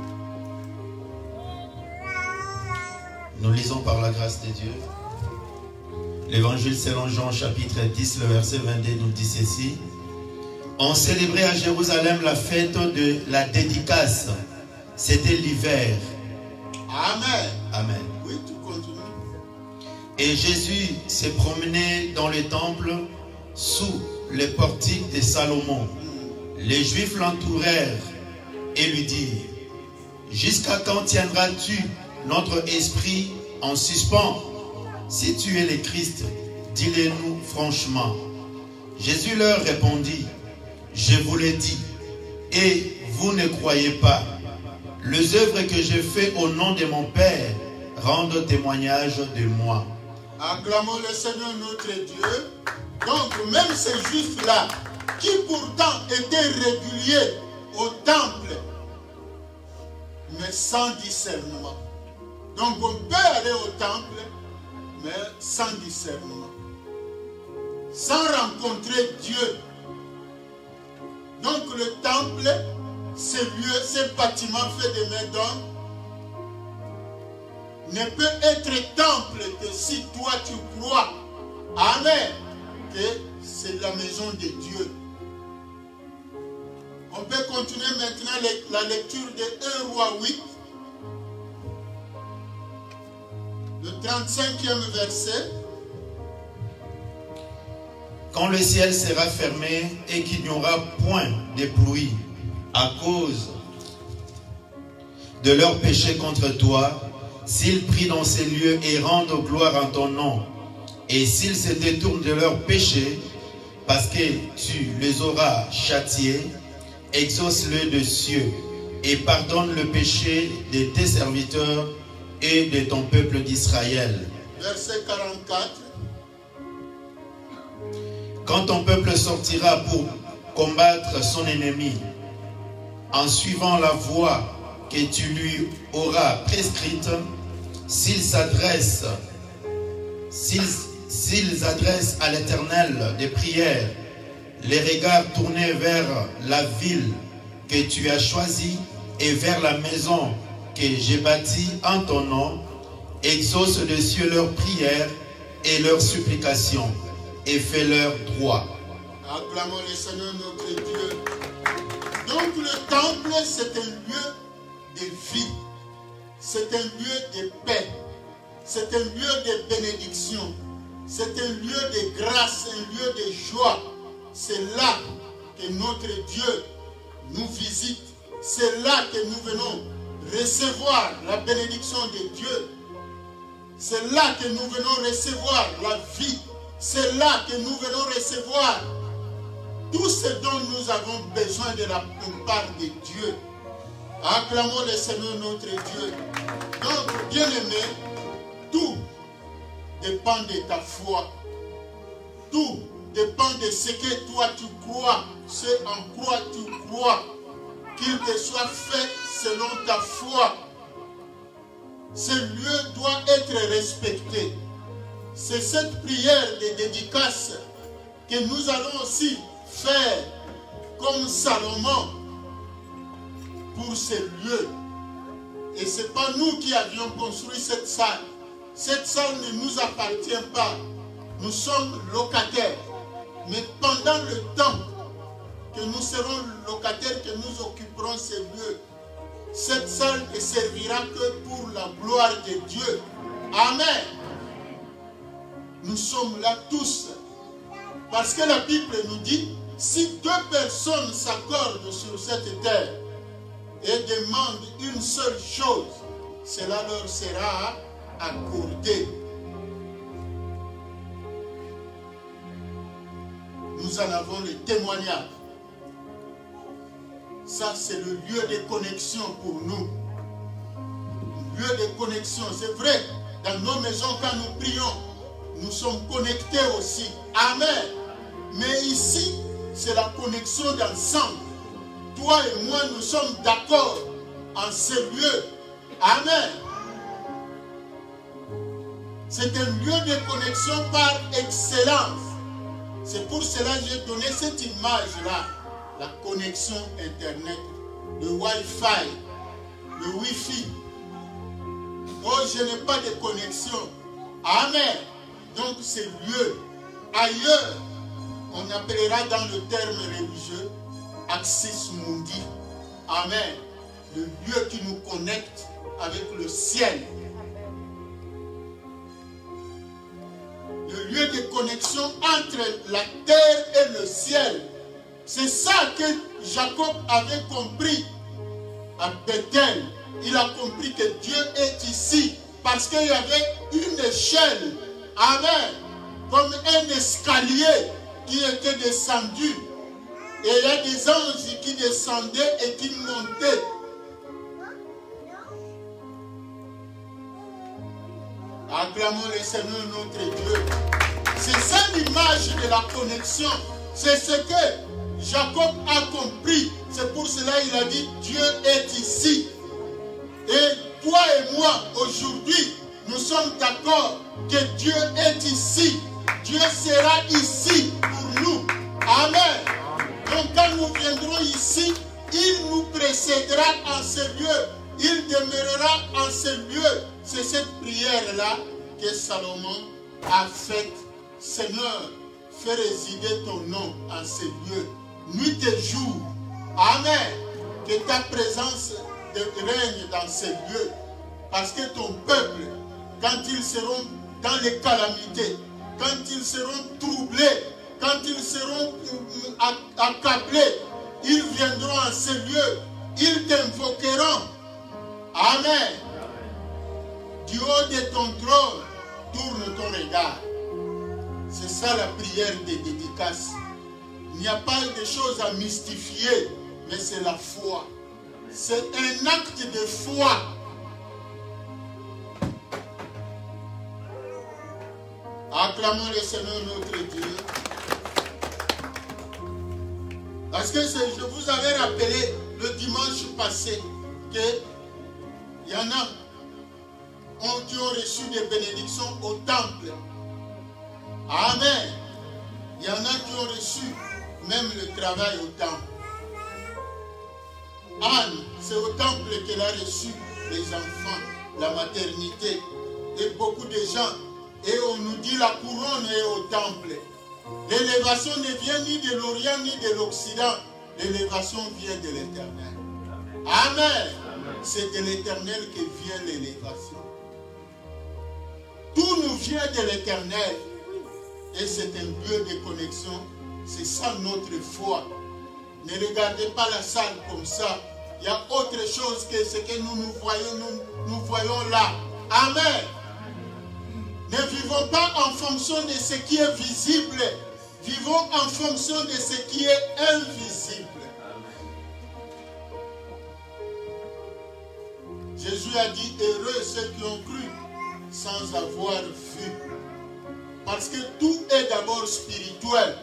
Nous lisons par la grâce de Dieu. L'évangile selon Jean chapitre 10, le verset 22 nous dit ceci. On célébrait à Jérusalem la fête de la dédicace. C'était l'hiver. Amen. Amen. Oui, tu continues. Et Jésus s'est promené dans le temple sous les portiques de Salomon. Les Juifs l'entourèrent et lui dirent, « Jusqu'à quand tiendras-tu notre esprit en suspens? Si tu es le Christ, dis-le-nous franchement. » Jésus leur répondit, « Je vous l'ai dit, et vous ne croyez pas. Les œuvres que je fais au nom de mon Père rendent témoignage de moi. » Acclamons le Seigneur notre Dieu. Donc, même ces Juifs-là, qui pourtant étaient réguliers au temple, mais sans discernement. Donc, on peut aller au temple, mais sans discernement. Sans rencontrer Dieu. Donc, le temple, ce lieu, ce bâtiment fait de mains d'homme, ne peut être temple que si toi tu crois. Amen. Que c'est la maison de Dieu. On peut continuer maintenant la lecture de 1 Roi 8. Le 35e verset. Quand le ciel sera fermé et qu'il n'y aura point de pluie à cause de leurs péchés contre toi, s'ils prient dans ces lieux et rendent gloire en ton nom, et s'ils se détournent de leurs péchés, parce que tu les auras châtiés, exauce-le de cieux et pardonne le péché de tes serviteurs et de ton peuple d'Israël. Verset 44. Quand ton peuple sortira pour combattre son ennemi, en suivant la voie que tu lui auras prescrite, s'ils adressent à l'Éternel des prières, les regards tournés vers la ville que tu as choisie et vers la maison que j'ai bâtie en ton nom, exauce de cieux leurs prières et leurs supplications et fais-leur droit. Acclamons le Seigneur notre Dieu. Donc le temple, c'est un lieu de vie, c'est un lieu de paix, c'est un lieu de bénédiction, c'est un lieu de grâce, un lieu de joie. C'est là que notre Dieu nous visite, c'est là que nous venons recevoir la bénédiction de Dieu, c'est là que nous venons recevoir la vie, c'est là que nous venons recevoir tout ce dont nous avons besoin de la part de Dieu. Acclamons le Seigneur notre Dieu. Donc, bien-aimé, tout dépend de ta foi. Tout dépend de ce que toi tu crois, ce en quoi tu crois. Qu'il te soit fait selon ta foi. Ce lieu doit être respecté. C'est cette prière de dédicace que nous allons aussi faire comme Salomon pour ce lieu. Et ce n'est pas nous qui avions construit cette salle. Cette salle ne nous appartient pas. Nous sommes locataires. Mais pendant le temps que nous serons locataires, que nous occuperons ces lieux, cette salle ne servira que pour la gloire de Dieu. Amen. Nous sommes là tous. Parce que la Bible nous dit, si deux personnes s'accordent sur cette terre et demandent une seule chose, cela leur sera accordé. Nous en avons le témoignage. Ça, c'est le lieu de connexion pour nous. Lieu de connexion. C'est vrai, dans nos maisons, quand nous prions, nous sommes connectés aussi. Amen. Mais ici, c'est la connexion d'ensemble. Toi et moi, nous sommes d'accord en ce lieu. Amen. C'est un lieu de connexion par excellence. C'est pour cela que j'ai donné cette image-là. La connexion Internet, le Wi-Fi, le Wi-Fi. Oh, je n'ai pas de connexion. Amen. Donc, ce lieu, ailleurs, on appellera dans le terme religieux, Axis Mundi. Amen. Le lieu qui nous connecte avec le ciel. Le lieu de connexion entre la terre et le ciel. C'est ça que Jacob avait compris à Bethel. Il a compris que Dieu est ici parce qu'il y avait une échelle. Amen. Comme un escalier qui était descendu. Et il y a des anges qui descendaient et qui montaient. Acclamons le Seigneur notre Dieu. C'est ça l'image de la connexion. C'est ce que Jacob a compris. C'est pour cela qu'il a dit Dieu est ici. Et toi et moi, aujourd'hui, nous sommes d'accord que Dieu est ici. Dieu sera ici pour nous. Amen. Donc quand nous viendrons ici, il nous précédera en ce lieu. Il demeurera en ce lieu. C'est cette prière-là que Salomon a faite. Seigneur, fais résider ton nom en ce lieu, nuit et jour. Amen. Que ta présence règne dans ce lieu. Parce que ton peuple, quand ils seront dans les calamités, quand ils seront troublés, quand ils seront accablés, ils viendront en ce lieu, ils t'invoqueront. Amen. Du haut de ton trône, tourne ton regard. C'est ça la prière des dédicaces. Il n'y a pas de choses à mystifier, mais c'est la foi. C'est un acte de foi. Acclamons le Seigneur notre Dieu. Parce que je vous avais rappelé le dimanche passé qu'il y en a qui ont reçu des bénédictions au temple. Amen. Il y en a qui ont reçu même le travail au temple. Anne, c'est au temple qu'elle a reçu les enfants, la maternité. Et beaucoup de gens. Et on nous dit la couronne est au temple. L'élévation ne vient ni de l'Orient ni de l'Occident. L'élévation vient de l'Éternel. Amen. C'est de l'Éternel que vient l'élévation. Tout nous vient de l'Éternel. Et c'est un lieu de connexion. C'est ça notre foi. Ne regardez pas la salle comme ça. Il y a autre chose que ce que nous voyons là. Amen. Ne vivons pas en fonction de ce qui est visible. Vivons en fonction de ce qui est invisible. Jésus a dit, heureux ceux qui ont cru sans avoir vu. Parce que tout est d'abord spirituel.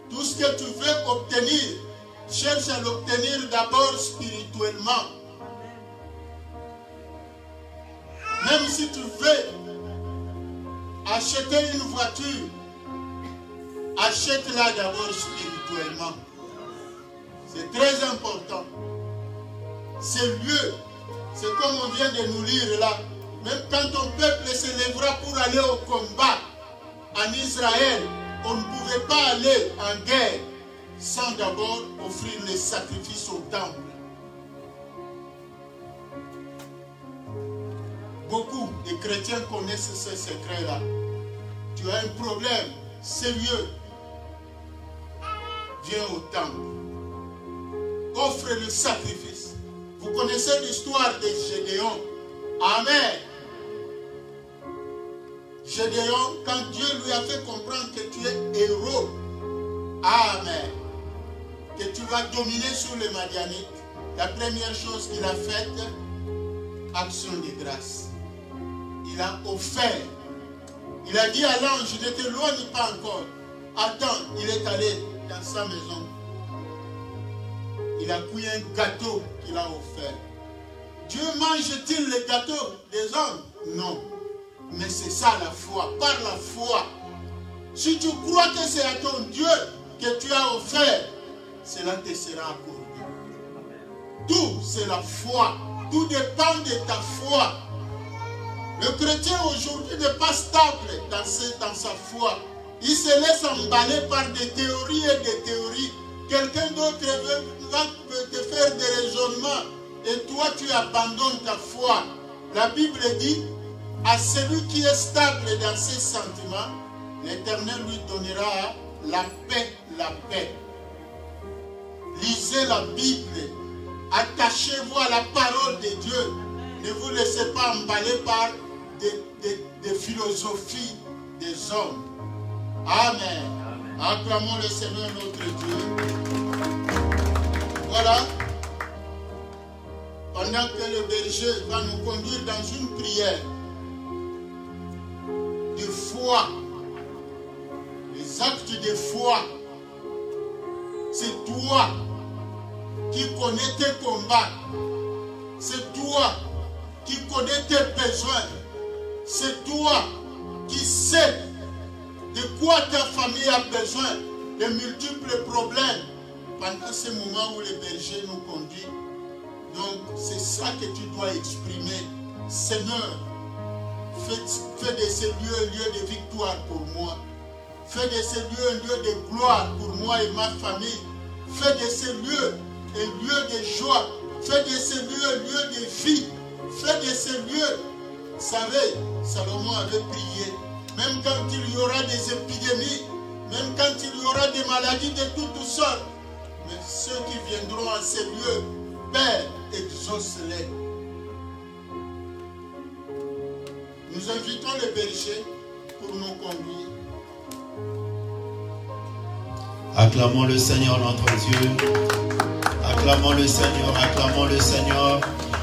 Tout ce que tu veux obtenir, cherche à l'obtenir d'abord spirituellement. Même si tu veux acheter une voiture, achète-la d'abord spirituellement. C'est très important. Ce lieu, c'est comme on vient de nous lire là. Même quand ton peuple se lèvera pour aller au combat en Israël, on ne pouvait pas aller en guerre sans d'abord offrir les sacrifices au temple. Beaucoup de chrétiens connaissent ce secret-là. Tu as un problème sérieux, viens au temple. Offre le sacrifice. Vous connaissez l'histoire de Gédéon. Amen. Gédéon, quand Dieu lui a fait comprendre que tu es héros. Amen. que tu vas dominer sur les Madianites, la première chose qu'il a faite, action de grâce. Il a offert. Il a dit à l'ange, ne t'éloigne pas encore. Attends, il est allé dans sa maison. Il a pris un gâteau qu'il a offert. Dieu mange-t-il les gâteaux des hommes? Non. Mais c'est ça la foi, par la foi. Si tu crois que c'est à ton Dieu que tu as offert, cela te sera accordé. Tout, c'est la foi. Tout dépend de ta foi. Le chrétien aujourd'hui n'est pas stable dans sa foi. Il se laisse emballer par des théories et des théories. Quelqu'un d'autre va te faire des raisonnements et toi tu abandonnes ta foi. La Bible dit, à celui qui est stable dans ses sentiments, l'Éternel lui donnera la paix, la paix. Lisez la Bible, attachez-vous à la parole de Dieu. Ne vous laissez pas emballer par des philosophies des hommes. Amen. Acclamons le Seigneur notre Dieu. Voilà. Pendant que le berger va nous conduire dans une prière de foi, les actes de foi, c'est toi qui connais tes combats, c'est toi qui connais tes besoins, c'est toi qui sais de quoi ta famille a besoin, de multiples problèmes pendant ce moment où le berger nous conduit. Donc c'est ça que tu dois exprimer. Seigneur, fais de ces lieux un lieu de victoire pour moi. Fais de ces lieux un lieu de gloire pour moi et ma famille. Fais de ces lieux un lieu de joie. Fais de ces lieux un lieu de vie. Fais de ces lieux. Vous savez, Salomon avait prié. Même quand il y aura des épidémies, même quand il y aura des maladies de toutes sortes, mais ceux qui viendront à ces lieux, Père, exauce-les. Nous invitons les bergers pour nous conduire. Acclamons le Seigneur notre Dieu. Acclamons le Seigneur, acclamons le Seigneur.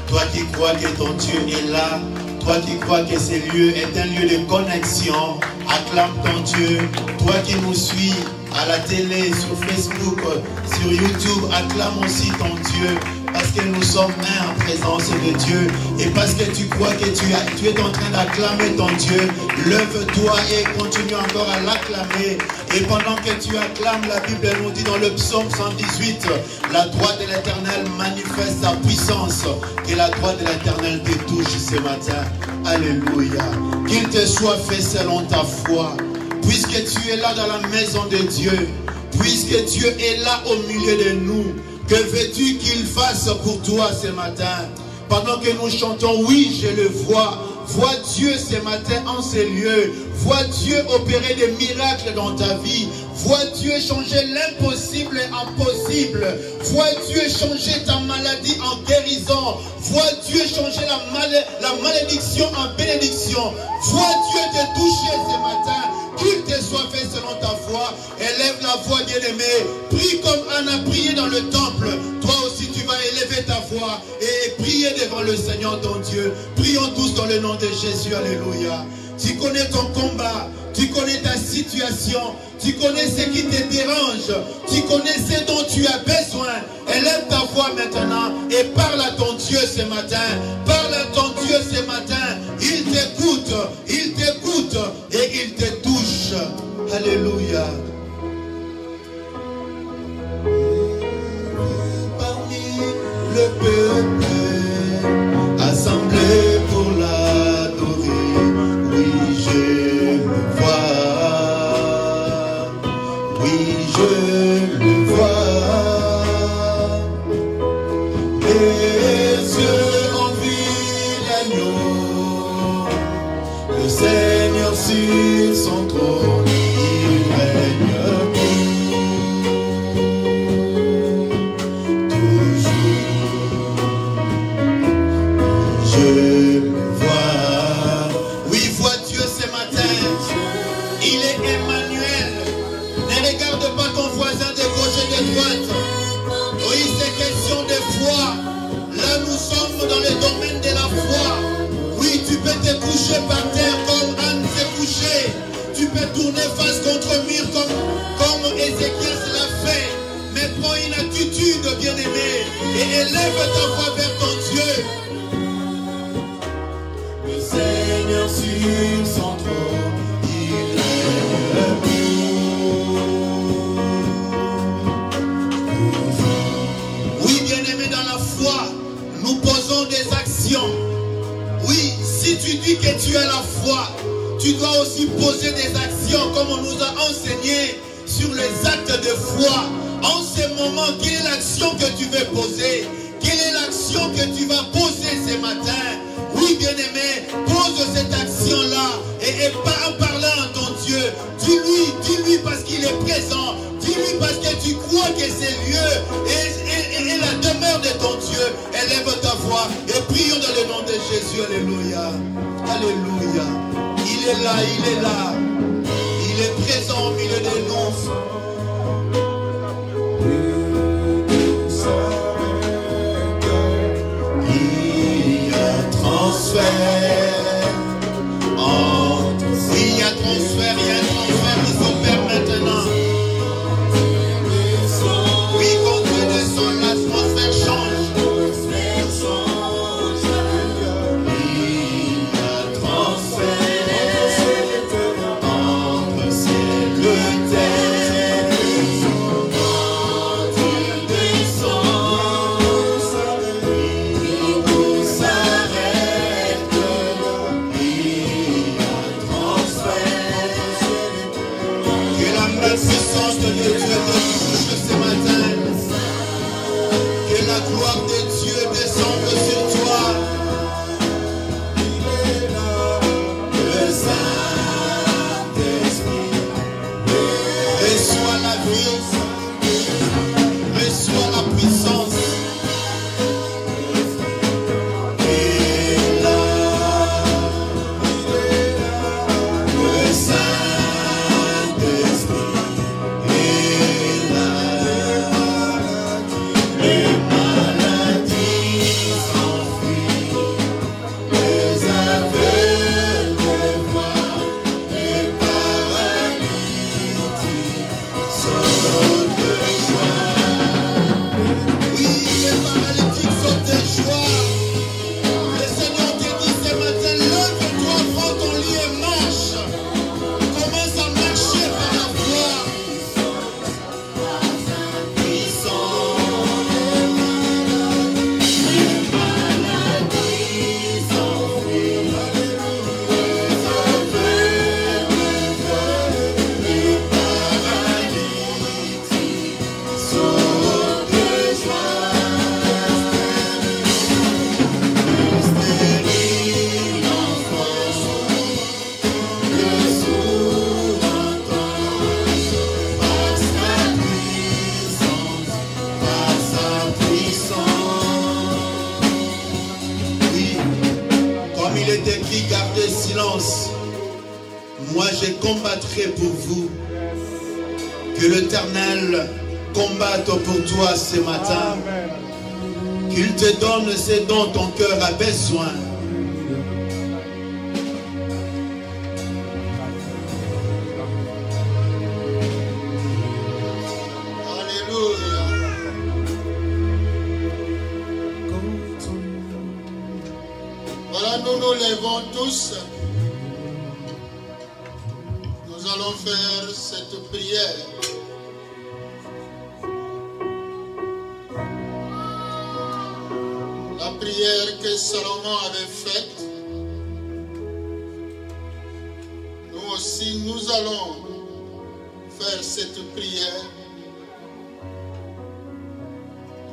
Toi qui crois que ton Dieu est là, toi qui crois que ce lieu est un lieu de connexion, acclame ton Dieu. Toi qui nous suis à la télé, sur Facebook, sur YouTube, acclame aussi ton Dieu. Parce que nous sommes un en présence de Dieu. Et parce que tu crois que tu es en train d'acclamer ton Dieu, lève-toi et continue encore à l'acclamer. Et pendant que tu acclames, la Bible nous dit dans le psaume 118, la droite de l'Éternel manifeste sa puissance. Que la droite de l'Éternel te touche ce matin. Alléluia. Qu'il te soit fait selon ta foi. Puisque tu es là dans la maison de Dieu, puisque Dieu est là au milieu de nous, que veux-tu qu'il fasse pour toi ce matin? Pendant que nous chantons, oui, je le vois. Vois Dieu ce matin en ces lieux. Vois Dieu opérer des miracles dans ta vie. Vois Dieu changer l'impossible en possible. Vois Dieu changer ta maladie en guérison. Vois Dieu changer la malédiction en bénédiction. Vois Dieu te toucher ce matin. Qu'il te soit fait selon ta foi. Élève la voix, bien-aimé. Prie comme Anna a prié dans le temple. Toi aussi tu vas élever ta voix et prier devant le Seigneur ton Dieu. Prions tous dans le nom de Jésus. Alléluia. Tu connais ton combat. Tu connais ta situation. Tu connais ce qui te dérange. Tu connais ce dont tu as besoin. Élève ta voix maintenant et parle à ton Dieu ce matin. Parle à ton Dieu ce matin. Il t'écoute et il te touche. Alléluia. Parmi le peuple assemblé pour l'adorer, oui je le vois, oui je le vois. Les yeux ont vu l'agneau, le Seigneur sur son trône, il règne toujours. Je le vois. Oui, vois Dieu ce matin. Il est Emmanuel. Ne regarde pas ton voisin de gauche et de droite. sommes dans le domaine de la foi. Oui, tu peux te coucher par terre comme Anne s'est couchée. Tu peux tourner face contre mur comme Ézéchiel se l'a fait. Mais prends une attitude, bien-aimé, et élève ta voix vers ton Dieu. Le Seigneur sur son trône, il est debout. Oui, bien-aimé, dans la foi, nous posons des actions. Oui, si tu dis que tu as la foi, tu dois aussi poser des actions comme on nous a enseigné sur les actes de foi. En ce moment, quelle est l'action que tu veux poser? Quelle est l'action que tu vas poser ce matin? Oui, bien-aimé, pose cette action-là et en parlant à ton Dieu. Dis-lui parce qu'il est présent. Dis-lui parce que tu crois que c'est lieu et la demeure de ton Dieu. Élève ta voix et prions dans le nom de Jésus. Alléluia. Alléluia. Il est là, il est là. Il est présent au milieu de nous. Il y a transfert. Oui, il y a transfert, qui s'opère maintenant. Oui, quand Dieu descend, l'atmosphère change. Moi je combattrai pour vous. Que l'Éternel combatte pour toi ce matin. Qu'il te donne ce dont ton cœur a besoin. Alléluia. Voilà, nous nous levons tous. Nous allons faire cette prière. La prière que Salomon avait faite. Nous aussi, nous allons faire cette prière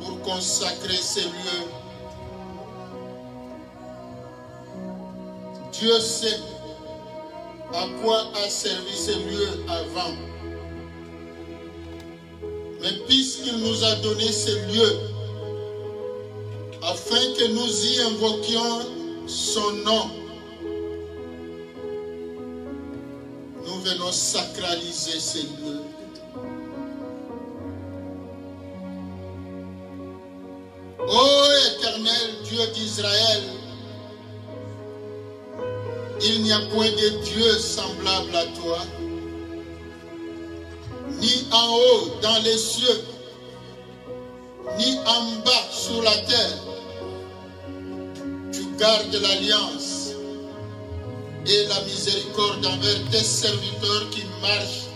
pour consacrer ces lieux. Dieu sait à quoi a servi ce lieu avant. Mais puisqu'il nous a donné ce lieu, afin que nous y invoquions son nom, nous venons sacraliser ce lieu. Oh Éternel, Éternel Dieu d'Israël, il n'y a point de Dieu semblable à toi, ni en haut dans les cieux, ni en bas sur la terre. Tu gardes l'alliance et la miséricorde envers tes serviteurs qui marchent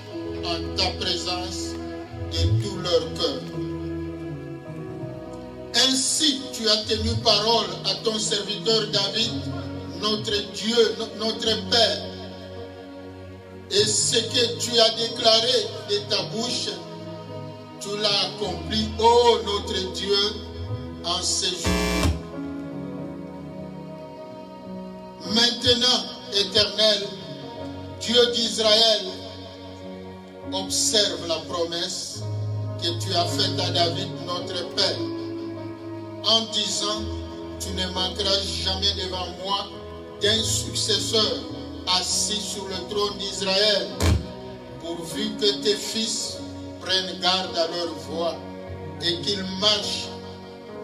en ta présence de tout leur cœur. Ainsi, tu as tenu parole à ton serviteur David, notre Dieu, notre Père. Et ce que tu as déclaré de ta bouche, tu l'as accompli, ô notre Dieu, en ces jours. Maintenant, Éternel, Dieu d'Israël, observe la promesse que tu as faite à David, notre Père, en disant, tu ne manqueras jamais devant moi d'un successeur assis sur le trône d'Israël, pourvu que tes fils prennent garde à leur voix et qu'ils marchent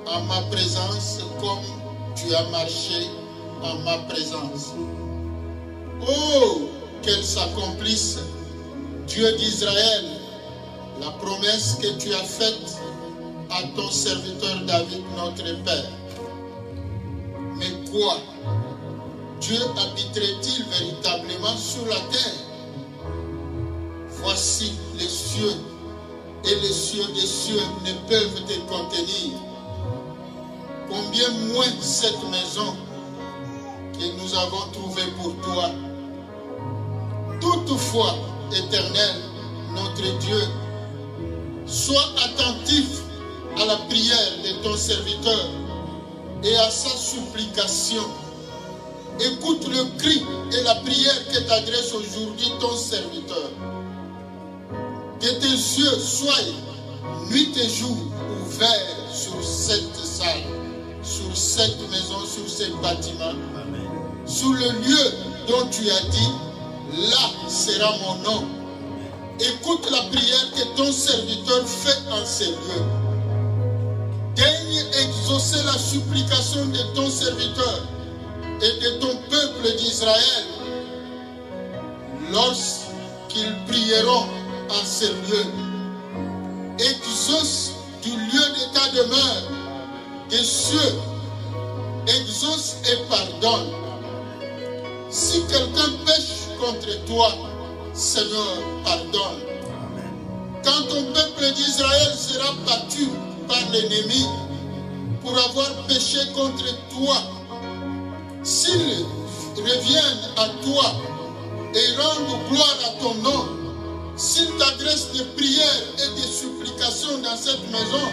en ma présence comme tu as marché en ma présence. Oh, qu'elle s'accomplisse, Dieu d'Israël, la promesse que tu as faite à ton serviteur David, notre Père. Mais quoi? Dieu habiterait-il véritablement sur la terre? Voici les cieux, et les cieux des cieux ne peuvent te contenir. Combien moins cette maison que nous avons trouvée pour toi. Toutefois, Éternel, notre Dieu, sois attentif à la prière de ton serviteur et à sa supplication. Écoute le cri et la prière que t'adresse aujourd'hui ton serviteur. Que tes yeux soient nuit et jour ouverts sur cette salle, sur cette maison, sur ces bâtiments, sur le lieu dont tu as dit, là sera mon nom. Écoute la prière que ton serviteur fait en ces lieux. Daigne exaucer la supplication de ton serviteur et de ton peuple d'Israël lorsqu'ils prieront en ces lieux. Exauce du lieu de ta demeure des cieux, exauce et pardonne. Si quelqu'un pêche contre toi, Seigneur, pardonne. Quand ton peuple d'Israël sera battu par l'ennemi pour avoir péché contre toi, s'ils reviennent à toi et rendent gloire à ton nom, s'ils t'adressent des prières et des supplications dans cette maison,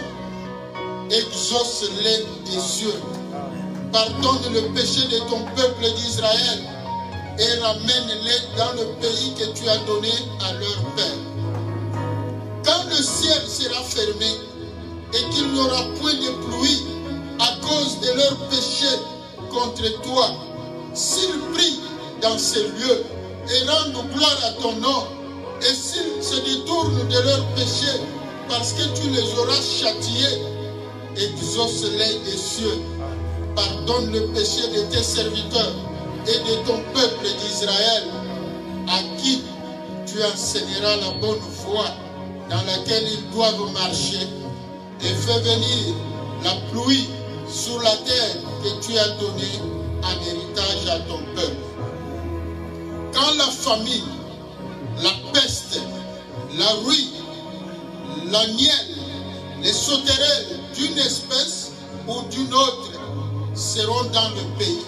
exauce-les des cieux. Pardonne le péché de ton peuple d'Israël et ramène-les dans le pays que tu as donné à leur père. Quand le ciel sera fermé et qu'il n'y aura point de pluie à cause de leurs péchés contre toi, s'ils prient dans ces lieux et rendent gloire à ton nom, et s'ils se détournent de leurs péchés parce que tu les auras châtiés, exauce-les des cieux. Pardonne le péché de tes serviteurs et de ton peuple d'Israël, à qui tu enseigneras la bonne voie dans laquelle ils doivent marcher, et fais venir la pluie sur la terre que tu as donnée en héritage à ton peuple. Quand la famine, la peste, la ruine, la nielle, les sauterelles d'une espèce ou d'une autre seront dans le pays,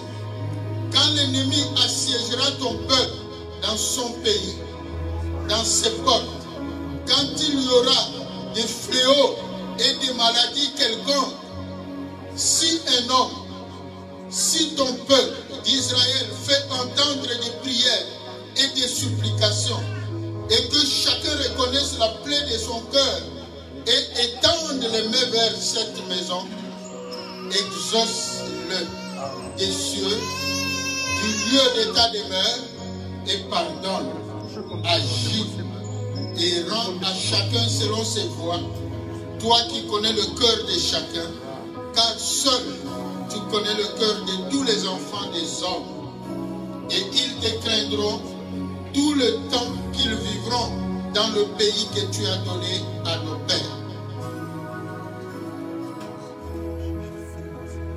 quand l'ennemi assiégera ton peuple dans son pays, dans ses portes, quand il y aura des fléaux et des maladies quelconques, si un homme, si ton peuple d'Israël fait entendre des prières et des supplications, et que chacun reconnaisse la plaie de son cœur et étende les mains vers cette maison, exauce-le des cieux, du lieu de ta demeure, et pardonne, agis et rends à chacun selon ses voies, toi qui connais le cœur de chacun, car seul tu connais le cœur de tous les enfants des hommes, et ils te craindront tout le temps qu'ils vivront dans le pays que tu as donné à nos pères.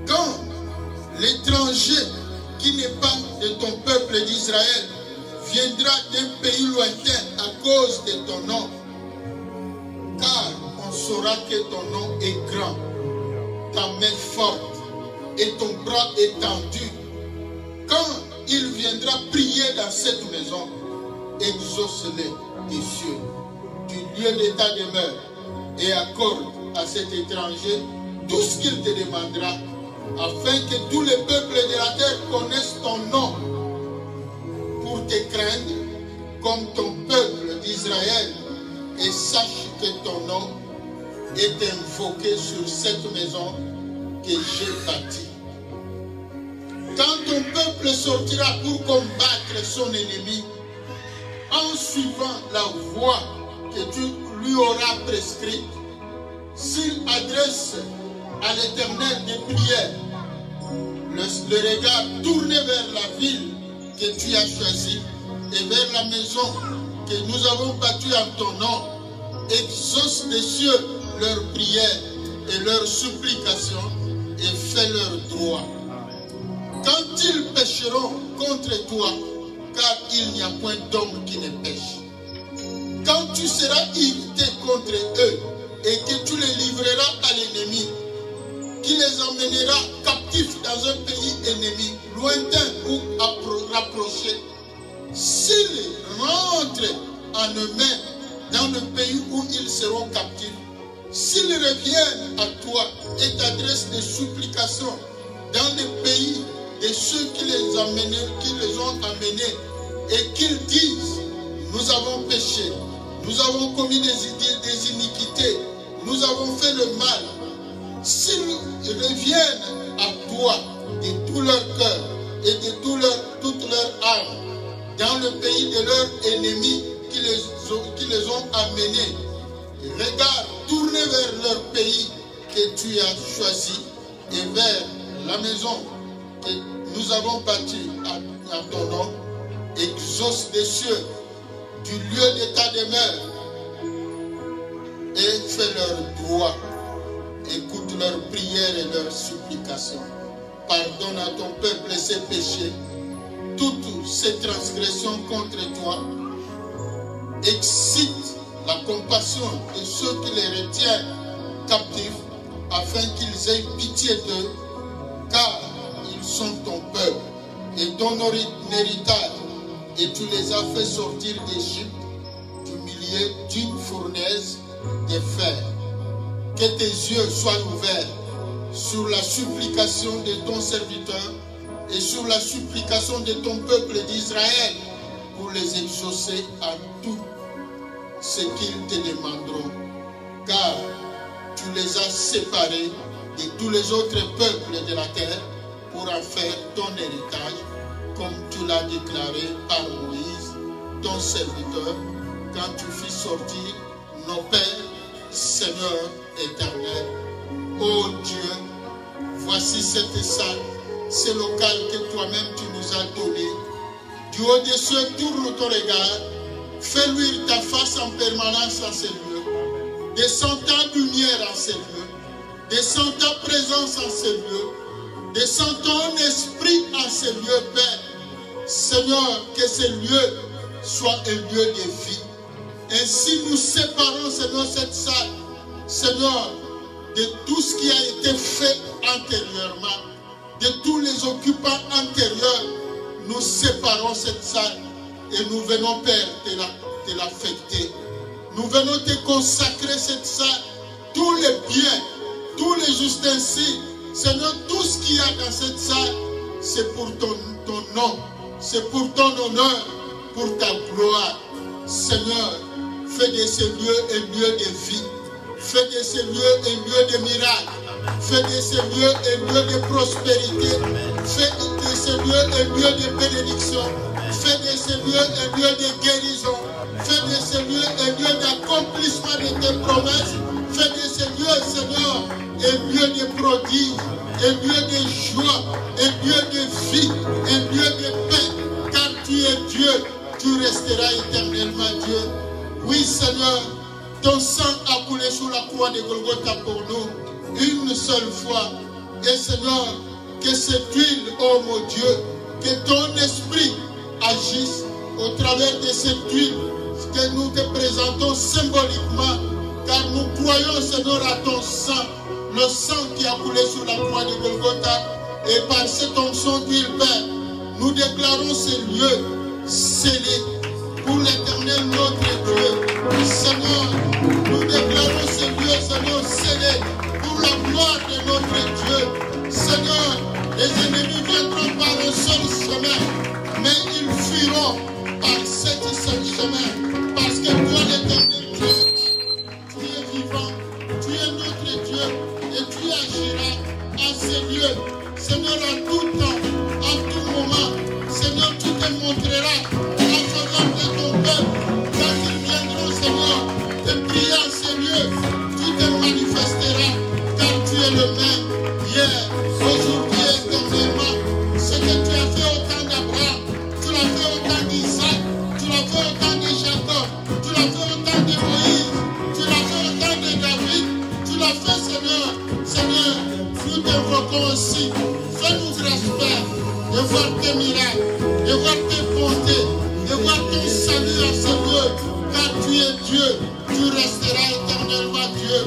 Quand l'étranger qui n'est pas de ton peuple d'Israël viendra d'un pays lointain à cause de ton nom, car on saura que ton nom est grand, ta main forte et ton bras étendu. Quand il viendra prier dans cette maison, exauce-les des cieux, du lieu de ta demeure, et accorde à cet étranger tout ce qu'il te demandera, afin que tous les peuples de la terre connaissent ton nom, pour te craindre comme ton peuple d'Israël, et sache que ton nom est invoqué sur cette maison que j'ai bâtie. Quand ton peuple sortira pour combattre son ennemi, en suivant la voie que tu lui auras prescrite, s'il adresse à l'Éternel des prières, le regard tourné vers la ville que tu as choisie et vers la maison que nous avons bâtie en ton nom, exauce des cieux leurs prières et leurs supplications et fais leur droit. Quand ils pécheront contre toi, car il n'y a point d'homme qui ne pêche. Quand tu seras irrité contre eux et que tu les livreras à l'ennemi, qui les emmènera captifs dans un pays ennemi, lointain ou rapproché, s'ils rentrent en eux-mêmes dans le pays où ils seront captifs, s'ils reviennent à toi et t'adressent des supplications dans le pays de ceux qui les ont amenés et qu'ils disent, nous avons péché, nous avons commis des iniquités, nous avons fait le mal, s'ils reviennent à toi de tout leur cœur et de toute leur âme dans le pays de leurs ennemis qui les ont amenés, regarde, tournez vers leur pays que tu as choisi et vers la maison que nous avons bâtie à ton nom, exauce des cieux du lieu de ta demeure et fais leur droit. Écoute leurs prières et leurs supplications. Pardonne à ton peuple ses péchés, toutes ses transgressions contre toi. Excite la compassion de ceux qui les retiennent captifs, afin qu'ils aient pitié d'eux, car ils sont ton peuple et ton héritage, et tu les as fait sortir d'Égypte, du milieu d'une fournaise de fer. Que tes yeux soient ouverts sur la supplication de ton serviteur et sur la supplication de ton peuple d'Israël pour les exaucer à tout ce qu'ils te demanderont. Car tu les as séparés de tous les autres peuples de la terre pour en faire ton héritage, comme tu l'as déclaré par Moïse, ton serviteur, quand tu fis sortir nos pères, Seigneur éternel. Ô Dieu, voici cette salle, ce local que toi-même tu nous as donné. Du haut des cieux, tourne ton regard, fais luire ta face en permanence en ces lieux. Descends ta lumière en ces lieux. Descends ta présence en ces lieux. Descends ton esprit en ces lieux, Père. Seigneur, que ces lieux soient un lieu de vie. Ainsi nous séparons, Seigneur, cette salle, Seigneur, de tout ce qui a été fait antérieurement, de tous les occupants antérieurs. Nous séparons cette salle et nous venons, Père, te l'affecter. Nous venons te consacrer cette salle, tous les biens, tous les ustensiles, Seigneur, tout ce qu'il y a dans cette salle, c'est pour ton nom, c'est pour ton honneur, pour ta gloire. Seigneur, fais de ces lieux un lieu de vie. Fais de ces lieux un lieu de miracle. Fais de ces lieux un lieu de prospérité. Fais de ces lieux un lieu de bénédiction. Fais de ces lieux un lieu de guérison. Fais de ces lieux un lieu d'accomplissement de tes promesses. Fais de ces lieux, Seigneur, un lieu de prodige. un lieu de joie, un lieu de vie, un lieu de paix. Car tu es Dieu, tu resteras éternellement Dieu. Oui Seigneur, ton sang a coulé sur la croix de Golgotha pour nous, une seule fois. Et Seigneur, que cette huile, oh mon Dieu, que ton esprit agisse au travers de cette huile que nous te présentons symboliquement, car nous croyons Seigneur à ton sang, le sang qui a coulé sur la croix de Golgotha, et par cette onction d'huile, Père, nous déclarons ce lieu scellé pour l'éternel notre Dieu. Seigneur, nous déclarons ce lieu, Seigneur, scellé pour la gloire de notre Dieu. Seigneur, les ennemis viendront par un seul chemin, mais ils fuiront par cet seul chemin, parce que toi, l'éternel Dieu, tu es vivant, tu es notre Dieu, et tu agiras à ces lieux. Seigneur, en tout temps, en tout moment, Seigneur, tu te montreras en faveur de ton peuple. Quand ils viendront, Seigneur, te prier en ces lieux, tu te manifesteras, car tu es le même hier, aujourd'hui et éternellement. Ce que tu as fait au temps d'Abraham, tu l'as fait au temps d'Isaac, tu l'as fait au temps de Jacob, tu l'as fait au temps de Moïse, tu l'as fait au temps de David, tu l'as fait, Seigneur. Seigneur, nous t'invoquons aussi. Fais-nous grâce, Père, de voir tes miracles, de voir tes bontés, de voir ton salut en ce lieu, car tu es Dieu, tu resteras éternellement Dieu.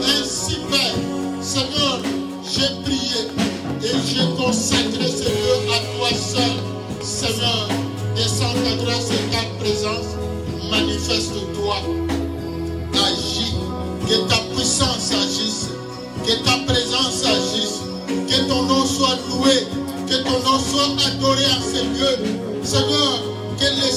Ainsi, Père, Seigneur, j'ai prié et j'ai consacré ce lieu à toi seul. Seigneur, descends ta grâce et ta présence, manifeste-toi, agis, que ta puissance agisse, que ta présence agisse, que ton nom soit loué, que ton nom soit adoré en ces lieux. Seigneur, que les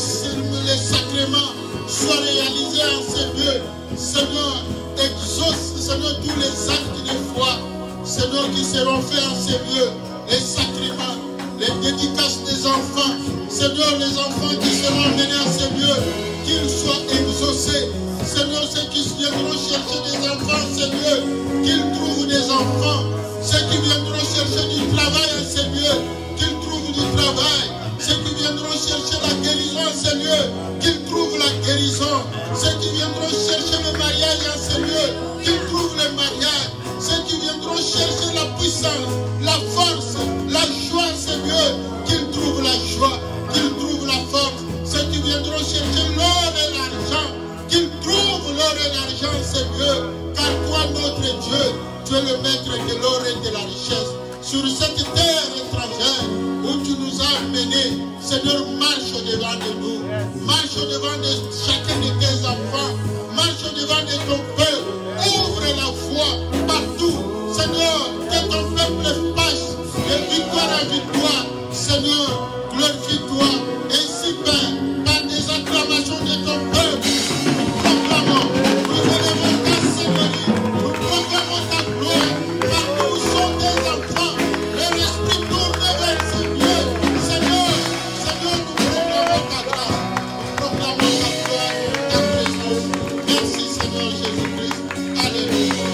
sacrements soient réalisés en ces lieux. Seigneur, exauce, Seigneur, tous les actes de foi, Seigneur, qui seront faits en ces lieux. Les sacrements, les dédicaces des enfants, Seigneur, les enfants qui seront amenés à ces lieux, qu'ils soient exaucés. Seigneur, ceux qui viendront chercher des enfants en ces lieux, qu'ils trouvent des enfants. Ceux qui viendront chercher du travail en ces lieux, qu'ils trouvent du travail. Ceux qui viendront chercher la guérison en ces lieux, qu'ils trouvent la guérison. Ceux qui viendront chercher le mariage en ces lieux, qu'ils trouvent le mariage. Ceux qui viendront chercher la puissance, la force, la joie en ces lieux, qu'ils trouvent la joie, qu'ils trouvent la force. Ceux qui viendront chercher l'or et l'argent, qu'ils trouvent l'or et l'argent en ces lieux. Car toi, notre Dieu, tu es le maître de l'or et de la richesse. Sur cette terre étrangère où tu nous as amenés, Seigneur, marche devant de nous. Marche devant de chacun de tes enfants. Marche devant de ton peuple. Ouvre la voie partout. Seigneur, que ton peuple passe de victoire en victoire. Seigneur, glorifie-toi. Ainsi, Père, par des acclamations de ton peuple, nous proclamons, nous élevons ta Seigneurie, nous proclamons ta gloire. Partout où sont tes enfants, leur esprit tourne vers ce Dieu. Seigneur, Seigneur, nous proclamons ta grâce, nous proclamons ta gloire, ta présence. Merci Seigneur Jésus-Christ. Alléluia.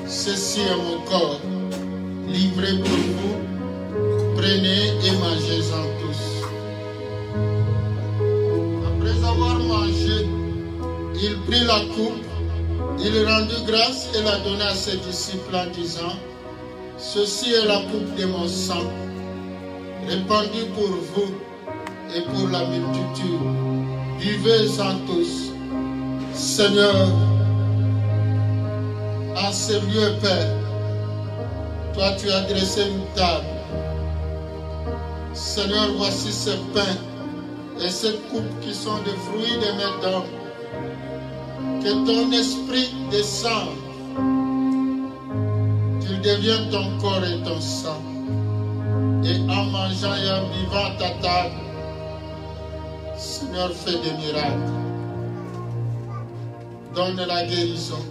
Ceci est mon corps, livré pour vous. Prenez et mangez-en tous. Après avoir il prit la coupe, il rendit grâce et la donna à ses disciples en disant, ceci est la coupe de mon sang, répandue pour vous et pour la multitude. Buvez-en tous. Seigneur, en ce lieu, Père, toi tu as dressé une table. Seigneur, voici ce pain et cette coupe qui sont des fruits de mes dents. Que ton esprit descende, qu'il devienne ton corps et ton sang. Et en mangeant et en vivant ta table, Seigneur, fais des miracles. Donne la guérison,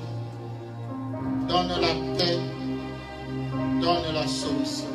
donne la paix, donne la solution.